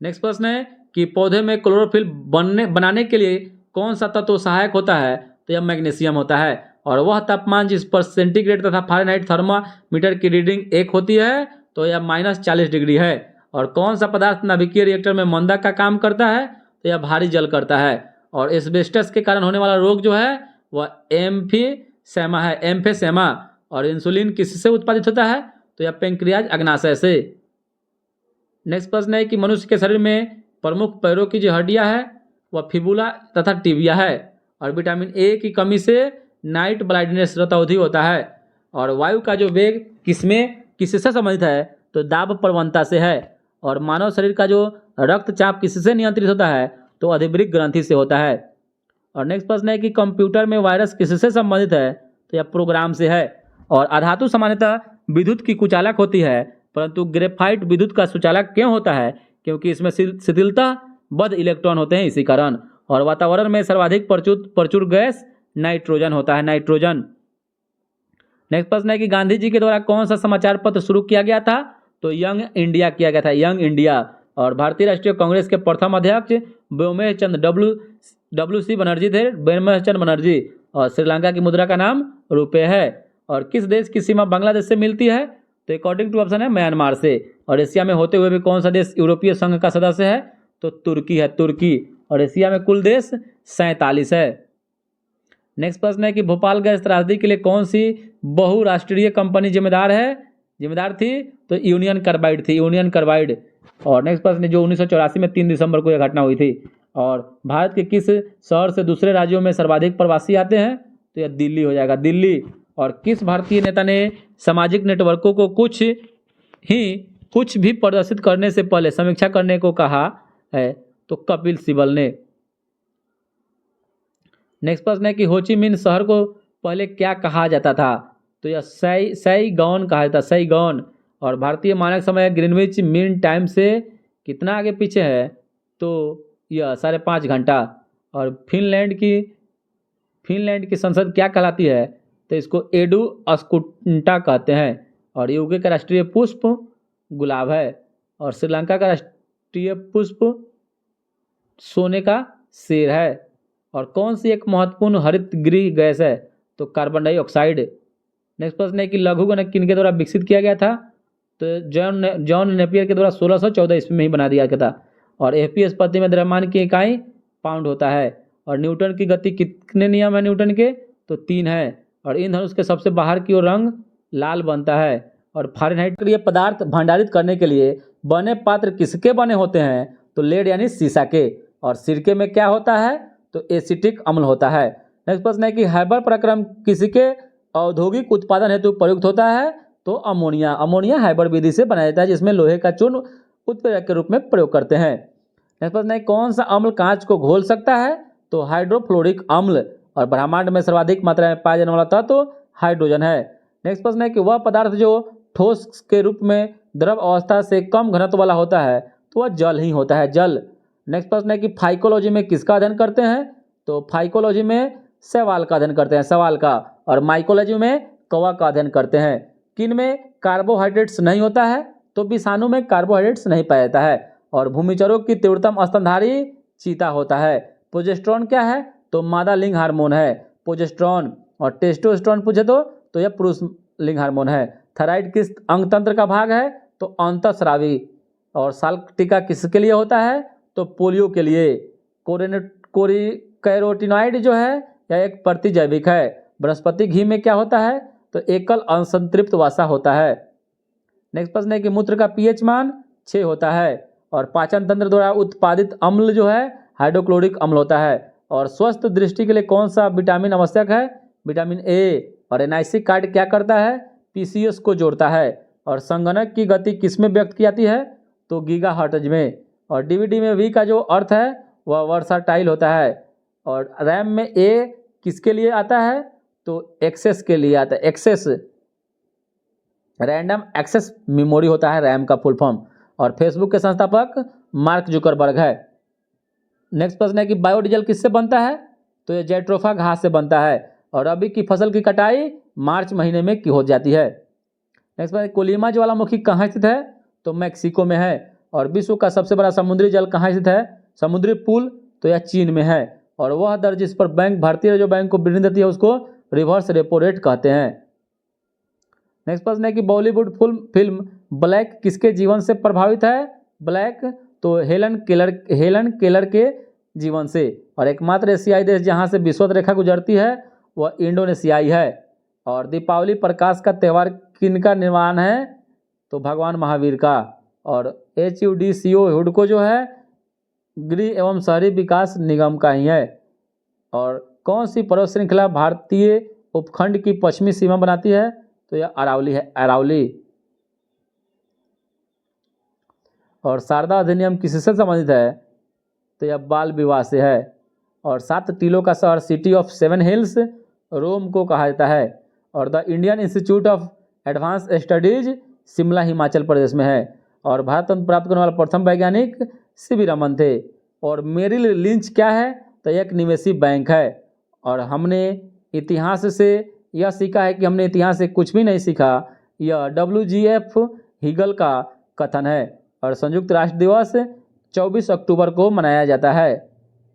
नेक्स्ट प्रश्न है कि पौधे में क्लोरोफिल बनाने के लिए कौन सा तत्व सहायक होता है? तो यह मैग्नीशियम होता है। और वह तापमान जिस पर सेंटीग्रेड तथा फारेनहाइट थर्मामीटर की रीडिंग 1 होती है तो यह -40 डिग्री है। और कौन सा पदार्थ नाभिकीय रिएक्टर में मंदा का काम करता है? तो यह भारी जल करता है। और एस्बेस्टस के कारण होने वाला रोग जो है वह एम्फीसेमा है, एम्फीसेमा। और इंसुलिन किससे उत्पादित होता है? तो यह पेंक्रियाज अग्नाशय से। नेक्स्ट प्रश्न है कि मनुष्य के शरीर में प्रमुख पैरों की जो हड्डियां है वह फिबुला तथा टिबिया है। और विटामिन A की कमी से नाइट ब्लाइंडनेस रतौंधी होता है। और वायु का जो वेग किससे संबंधित है? तो दाब प्रवणता से है। और मानव शरीर का जो रक्तचाप किससे नियंत्रित होता है? तो अधिवृक्क ग्रंथि से होता है। और नेक्स्ट प्रश्न है कि कंप्यूटर में वायरस किससे संबंधित है? तो यह प्रोग्राम से है। और अधातु सामान्यतः विद्युत की कुचालक होती है, परंतु ग्रेफाइट विद्युत का सुचालक क्यों होता है? क्योंकि इसमें शिथिलता बद्ध इलेक्ट्रॉन होते हैं, इसी कारण। और वातावरण में सर्वाधिक प्रचुर गैस नाइट्रोजन होता है, नाइट्रोजन। नेक्स्ट प्रश्न है कि गांधी जी के द्वारा कौन सा समाचार पत्र शुरू किया गया था? तो यंग इंडिया किया गया था, यंग इंडिया। और भारतीय राष्ट्रीय कांग्रेस के प्रथम अध्यक्ष व्योमेश चंद्र WC बनर्जी थे, व्योमेश चंद्र बनर्जी। और श्रीलंका की मुद्रा का नाम रुपये है। और किस देश की सीमा बांग्लादेश से मिलती है? तो अकॉर्डिंग टू ऑप्शन है म्यांमार से। और एशिया में होते हुए भी कौन सा देश यूरोपीय संघ का सदस्य है? तो तुर्की है, तुर्की। और एशिया में कुल देश 47 है। नेक्स्ट प्रश्न है कि भोपाल गैस त्रासदी के लिए कौन सी बहुराष्ट्रीय कंपनी जिम्मेदार थी? तो यूनियन कार्बाइड थी, यूनियन कार्बाइड। और नेक्स्ट प्रश्न जो 1984 में 3 दिसंबर को यह घटना हुई थी। और भारत के किस शहर से दूसरे राज्यों में सर्वाधिक प्रवासी आते हैं? तो यह दिल्ली हो जाएगा, दिल्ली। और किस भारतीय नेता ने सामाजिक नेटवर्कों को कुछ भी प्रदर्शित करने से पहले समीक्षा करने को कहा है? तो कपिल सिब्बल ने। नेक्स्ट प्रश्न है कि होची मिन्ह शहर को पहले क्या कहा जाता था? तो यह सैगॉन कहा जाता, सैगॉन। और भारतीय मानक समय ग्रीनविच मीन टाइम से कितना आगे पीछे है, तो यह 5.5 घंटा। और फिनलैंड की संसद क्या कहलाती है, तो इसको एडू अस्कुंटा कहते हैं। और यूके का राष्ट्रीय पुष्प गुलाब है। और श्रीलंका का राष्ट्रीय पुष्प सोने का शेर है। और कौन सी एक महत्वपूर्ण हरित गृह गैस है, तो कार्बन डाइऑक्साइड। नेक्स्ट प्रश्न है कि लघु गणक किनके द्वारा विकसित किया गया था, तो जॉन नेपियर के द्वारा 1614 ईस्वी में ही बना दिया गया था। और एफपीएस प्रति में द्रव्यमान की इकाई पाउंड होता है। और न्यूटन की गति कितने नियम है न्यूटन के, तो 3 है। और इंधनुष के सबसे बाहर की ओर रंग लाल बनता है। और फारेनहाइट के पदार्थ भंडारित करने के लिए बने पात्र किसके बने होते हैं, तो लेड यानी सीसा के। और सिरके में क्या होता है, तो एसिटिक अम्ल होता है। नेक्स्ट प्रश्न है कि हैबर प्रक्रम किसके औद्योगिक उत्पादन हेतु प्रयुक्त होता है, तो अमोनिया। अमोनिया हैबर विधि से बनाया जाता है, जिसमें लोहे का चूर्ण उत्प्रेरक के रूप में प्रयोग करते हैं। नेक्स्ट प्रश्न है कौन सा अम्ल कांच को घोल सकता है, तो हाइड्रोफ्लोरिक अम्ल। और ब्रह्मांड में सर्वाधिक मात्रा में पाया जाने वाला तत्व तो हाइड्रोजन है। नेक्स्ट प्रश्न है कि वह पदार्थ जो ठोस के रूप में द्रव अवस्था से कम घनत्व वाला होता है, तो वह जल ही होता है, जल। नेक्स्ट प्रश्न है कि फाइकोलॉजी में किसका अध्ययन करते हैं, तो फाइकोलॉजी में सवाल का अध्ययन करते हैं, सवाल का। और माइकोलॉजी में कौवा का अध्ययन करते हैं। किन में कार्बोहाइड्रेट्स नहीं होता है, तो विषाणु में कार्बोहाइड्रेट्स नहीं पाया जाता है। और भूमिचरों की तीव्रतम स्तनधारी चीता होता है। प्रोजेस्टेरॉन क्या है, तो मादा लिंग हार्मोन है प्रोजेस्टेरॉन। और टेस्टोस्टेरोन पूछे तो यह पुरुष लिंग हार्मोन है। थायराइड किस अंग तंत्र का भाग है, तो अंतःस्रावी। और साल्क टीका किसके लिए होता है, तो पोलियो के लिए। कैरोटिनॉइड जो है यह एक प्रतिजैविक है। वनस्पति घी में क्या होता है, तो एकल असंतृप्त वसा होता है। नेक्स्ट प्रश्न है कि मूत्र का पीएच मान 6 होता है। और पाचन तंत्र द्वारा उत्पादित अम्ल जो है हाइड्रोक्लोरिक अम्ल होता है। और स्वस्थ दृष्टि के लिए कौन सा विटामिन आवश्यक है, विटामिन ए। और एनआईसी कार्ड क्या करता है, पीसीएस को जोड़ता है। और संगणक की गति किस में व्यक्त की जाती है, तो गीगाहर्ट्ज में। और डीवीडी में वी का जो अर्थ है वह वर्साटाइल होता है। और रैम में ए किसके लिए आता है, तो एक्सेस के लिए आता है, एक्सेस। रैंडम एक्सेस मेमोरी होता है रैम का फुल फॉर्म। और फेसबुक के संस्थापक मार्क जुकरबर्ग है। नेक्स्ट प्रश्न है कि बायोडीजल किससे बनता है, तो यह जैट्रोफा घास से बनता है। और रबी की फसल की कटाई मार्च महीने में की हो जाती है। नेक्स्ट प्रश्न, कोलिमा ज्वालामुखी कहाँ स्थित है, तो मैक्सिको में है। और विश्व का सबसे बड़ा समुद्री जल कहाँ स्थित है, समुद्री पुल, तो यह चीन में है। और वह दर जिस पर बैंक भारतीय रिजर्व बैंक को ऋण देती है उसको रिवर्स रेपो रेट कहते हैं। नेक्स्ट प्रश्न है कि बॉलीवुड फिल्म ब्लैक किसके जीवन से प्रभावित है, ब्लैक, तो हेलन केलर के जीवन से। और एकमात्र एशियाई देश जहां से विषुवत रेखा गुजरती है वह इंडोनेशियाई है। और दीपावली प्रकाश का त्यौहार किनका निर्माण है, तो भगवान महावीर का। और HUDCO हुडको जो है गृह एवं शहरी विकास निगम का ही है। और कौन सी पर्वत श्रृंखला भारतीय उपखंड की पश्चिमी सीमा बनाती है, तो यह अरावली है, अरावली। और शारदा अधिनियम किससे संबंधित है, तो यह बाल विवाह से है। और 7 टीलों का शहर सिटी ऑफ 7 हिल्स रोम को कहा जाता है। और the Indian institute of advance studies Shimla Himachal Pradesh में है। और भारत रत्न प्राप्त करने वाला प्रथम वैज्ञानिक CV रमन थे। और मेरिल लिंच क्या है, तो एक निवेशी बैंक है। और हमने इतिहास से यह सीखा है कि हमने इतिहास से कुछ भी नहीं सीखा, यह WGF हिगल का कथन है। और संयुक्त राष्ट्र दिवस 24 अक्टूबर को मनाया जाता है।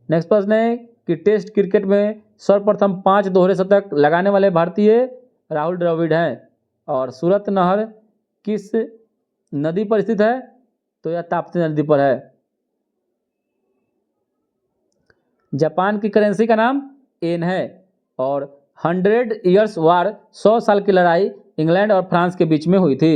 नेक्स्ट प्रश्न है कि टेस्ट क्रिकेट में सर्वप्रथम 5 दोहरे शतक लगाने वाले भारतीय राहुल द्रविड़ हैं। और सूरत नहर किस नदी पर स्थित है, तो यह ताप्ती नदी पर है। जापान की करेंसी का नाम येन है। और 100 ईयर्स वार 100 साल की लड़ाई इंग्लैंड और फ्रांस के बीच में हुई थी,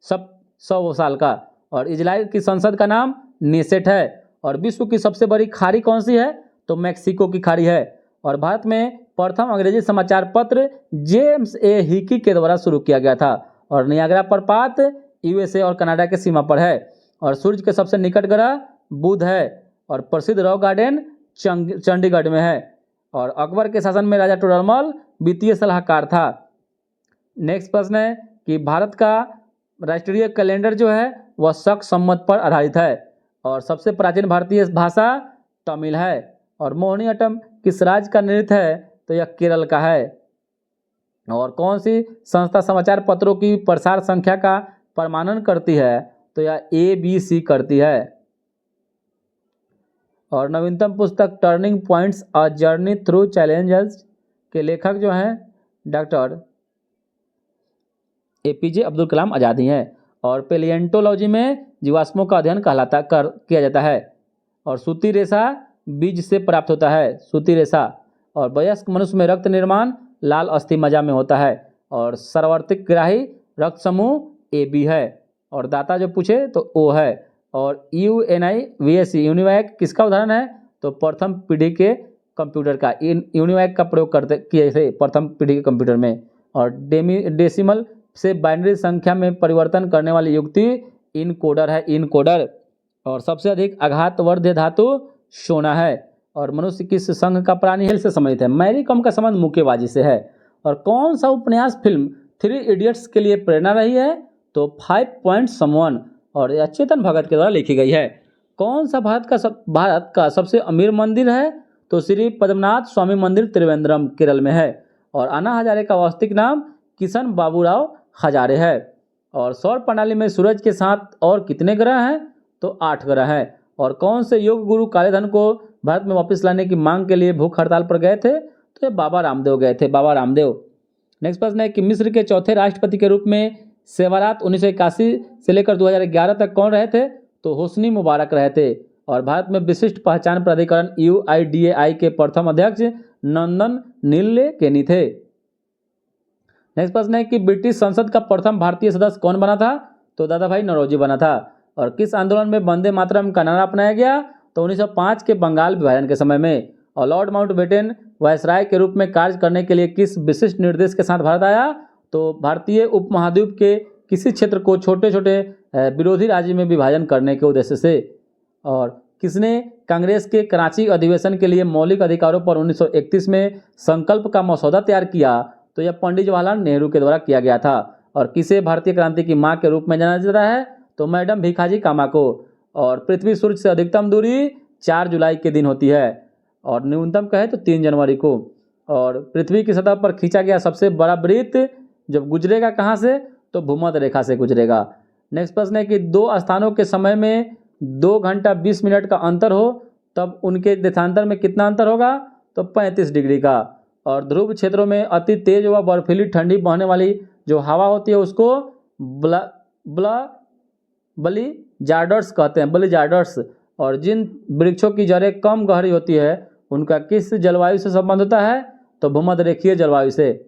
सब 100 साल का। और इजराइल की संसद का नाम नेसेट है। और विश्व की सबसे बड़ी खाड़ी कौन सी है, तो मैक्सिको की खाड़ी है। और भारत में प्रथम अंग्रेजी समाचार पत्र जेम्स ए हिकी के द्वारा शुरू किया गया था। और नियाग्रा प्रपात USA और कनाडा के सीमा पर है। और सूर्य के सबसे निकट ग्रह बुध है। और प्रसिद्ध रॉक गार्डन चंडीगढ़ में है। और अकबर के शासन में राजा टोडरमल वित्तीय सलाहकार था। नेक्स्ट प्रश्न है कि भारत का राष्ट्रीय कैलेंडर जो है वह शक संवत पर आधारित है। और सबसे प्राचीन भारतीय भाषा तमिल है। और मोहिनीअट्टम किस राज्य का नृत्य है? तो यह केरल का है। और कौन सी संस्था समाचार पत्रों की प्रसार संख्या का प्रमाणन करती है? तो यह ABC करती है। और नवीनतम पुस्तक turning points a journey through challenges के लेखक जो हैं डॉक्टर APJ अब्दुल कलाम आज़ाद ही हैं। और पेलिएंटोलॉजी में जीवाश्मों का अध्ययन किया जाता है। और सूती रेशा बीज से प्राप्त होता है, सूती रेशा। और वयस्क मनुष्य में रक्त निर्माण लाल अस्थि मज्जा में होता है। और सर्वार्थिक ग्राही रक्त समूह AB है। और दाता जो पूछे तो O है। और UNIVAC यूनिवैक किसका उदाहरण है? तो प्रथम पीढ़ी के कंप्यूटर का यूनिवैक का प्रयोग किए थे प्रथम पीढ़ी के कंप्यूटर में। और डेसिमल से बाइनरी संख्या में परिवर्तन करने वाली युक्ति इनकोडर है, इनकोडर। और सबसे अधिक आघातवर्ध्य धातु सोना है। और मनुष्य किस संघ का प्राणी है से संबंधित है? मैरी कॉम का संबंध मुक्केबाजी से है। और कौन सा उपन्यास फिल्म 3 इडियट्स के लिए प्रेरणा रही है? तो 5 पॉइंट समवन। और यह चेतन भगत के द्वारा लिखी गई है। कौन सा भारत का सबसे अमीर मंदिर है? तो श्री पद्मनाथ स्वामी मंदिर त्रिवेंद्रम केरल में है। और अन्ना हजारे का वास्तविक नाम किशन बाबूराव हजारे है। और सौर प्रणाली में सूरज के साथ और कितने ग्रह हैं? तो 8 ग्रह हैं। और कौन से योग गुरु कालेधन को भारत में वापस लाने की मांग के लिए भूख हड़ताल पर गए थे? तो ये बाबा रामदेव गए थे, बाबा रामदेव। नेक्स्ट प्रश्न है कि मिस्र के चौथे राष्ट्रपति के रूप में सेवारात 1981 से लेकर 2011 तक कौन रहे थे? तो होस्नी मुबारक रहे थे। और भारत में विशिष्ट पहचान प्राधिकरण UIDAI के प्रथम अध्यक्ष नंदन नीलेकेनी थे। नेक्स्ट प्रश्न है कि ब्रिटिश संसद का प्रथम भारतीय सदस्य कौन बना था? तो दादा भाई नौरोजी बना था। और किस आंदोलन में वंदे मातरम का नारा अपनाया गया? तो 1905 के बंगाल विभाजन के समय में। और लॉर्ड माउंटबेटन वायसराय के रूप में कार्य करने के लिए किस विशिष्ट निर्देश के साथ भारत आया? तो भारतीय उपमहाद्वीप के किसी क्षेत्र को छोटे छोटे विरोधी राज्य में विभाजन करने के उद्देश्य से। और किसने कांग्रेस के कराची अधिवेशन के लिए मौलिक अधिकारों पर 1931 में संकल्प का मसौदा तैयार किया? तो यह पंडित जवाहरलाल नेहरू के द्वारा किया गया था। और किसे भारतीय क्रांति की मां के रूप में जाना जाता है? तो मैडम भीखाजी कामा को। और पृथ्वी सूर्य से अधिकतम दूरी 4 जुलाई के दिन होती है। और न्यूनतम कहे तो 3 जनवरी को। और पृथ्वी की सतह पर खींचा गया सबसे बड़ा वृत्त जब गुजरेगा कहाँ से? तो भूमध्य रेखा से गुजरेगा। नेक्स्ट प्रश्न है कि 2 स्थानों के समय में 2 घंटा 20 मिनट का अंतर हो तब उनके देशांतर में कितना अंतर होगा? तो 35 डिग्री का। और ध्रुव क्षेत्रों में अति तेज व बर्फीली ठंडी बहने वाली जो हवा होती है उसको बलिजार्डर्स कहते हैं, बलिजार्डर्स। और जिन वृक्षों की जड़ें कम गहरी होती है उनका किस जलवायु से संबंध होता है? तो भूमध्य रेखीय जलवायु से।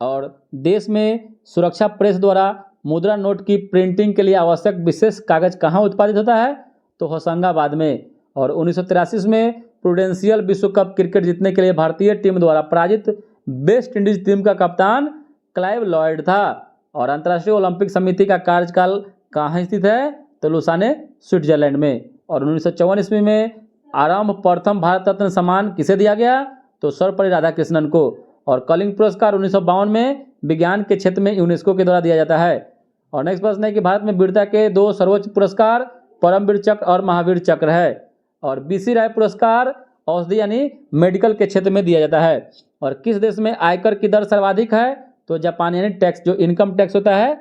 और देश में सुरक्षा प्रेस द्वारा मुद्रा नोट की प्रिंटिंग के लिए आवश्यक विशेष कागज कहाँ उत्पादित होता है? तो होशंगाबाद में। और 1983 में प्रूडेंशियल विश्व कप क्रिकेट जीतने के लिए भारतीय टीम द्वारा पराजित वेस्ट इंडीज टीम का कप्तान क्लाइव लॉयड था। और अंतर्राष्ट्रीय ओलंपिक समिति का कार्यकाल कहाँ स्थित है? तो लुसाने स्विट्जरलैंड में। और 1954 ईस्वी में आरंभ प्रथम भारत रत्न सम्मान किसे दिया गया? तो सर्वपल्ली राधाकृष्णन को। और कलिंग पुरस्कार 1952 में विज्ञान के क्षेत्र में यूनेस्को के द्वारा दिया जाता है। और नेक्स्ट प्रश्न है कि भारत में वीरता के 2 सर्वोच्च पुरस्कार परमवीर चक्र और महावीर चक्र है। और BC राय पुरस्कार औषधि यानी मेडिकल के क्षेत्र में दिया जाता है। और किस देश में आयकर की दर सर्वाधिक है? तो जापान यानी टैक्स जो इनकम टैक्स होता है,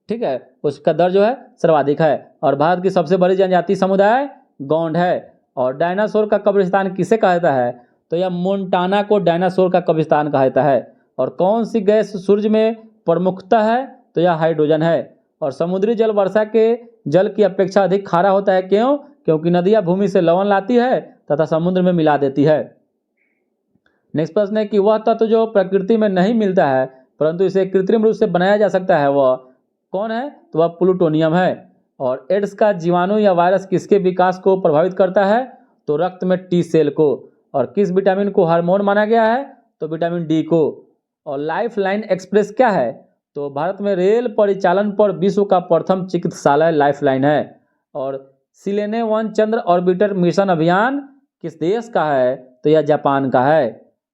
ठीक है, उसका दर जो है सर्वाधिक है। और भारत की सबसे बड़ी जनजाति समुदाय गोंड है। और डायनासोर का कब्रिस्तान किसे कहा जाता है? तो यह मोन्टाना को डायनासोर का कब्रिस्तान कहा जाता है। और कौन सी गैस सूर्य में प्रमुखता है? तो यह हाइड्रोजन है। और समुद्री जल वर्षा के जल की अपेक्षा अधिक खारा होता है, क्यों? क्योंकि नदियां भूमि से लवण लाती है तथा समुद्र में मिला देती है। नेक्स्ट प्रश्न है कि वह तत्व जो प्रकृति में नहीं मिलता है परंतु इसे कृत्रिम रूप से बनाया जा सकता है वह कौन है? तो वह प्लूटोनियम है। और एड्स का जीवाणु या वायरस किसके विकास को प्रभावित करता है? तो रक्त में T सेल को। और किस विटामिन को हार्मोन माना गया है? तो विटामिन D को। और लाइफ लाइन एक्सप्रेस क्या है? तो भारत में रेल परिचालन पर विश्व का प्रथम चिकित्सालय लाइफ लाइन है। और सिलेने 1 चंद्र ऑर्बिटर मिशन अभियान किस देश का है? तो यह जापान का है।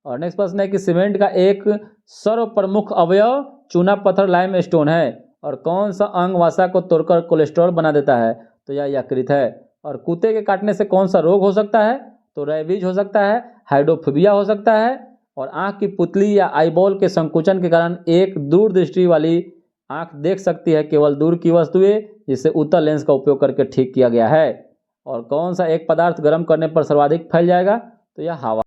और नेक्स्ट प्रश्न है कि सीमेंट का एक सर्वप्रमुख अवयव चूना पत्थर लाइमस्टोन है और कौन सा अंग वसा को तोड़कर कोलेस्ट्रॉल बना देता है? तो यह यकृत है। और कुत्ते के काटने से कौन सा रोग हो सकता है? तो रेबीज हो सकता है, हाइड्रोफोबिया हो सकता है, और आंख की पुतली या आईबॉल के संकुचन के कारण एक दूरदृष्टि वाली आंख देख सकती है केवल दूर की वस्तुएं, जिसे उत्तल लेंस का उपयोग करके ठीक किया गया है। और कौन सा एक पदार्थ गर्म करने पर सर्वाधिक फैल जाएगा? तो यह हवा।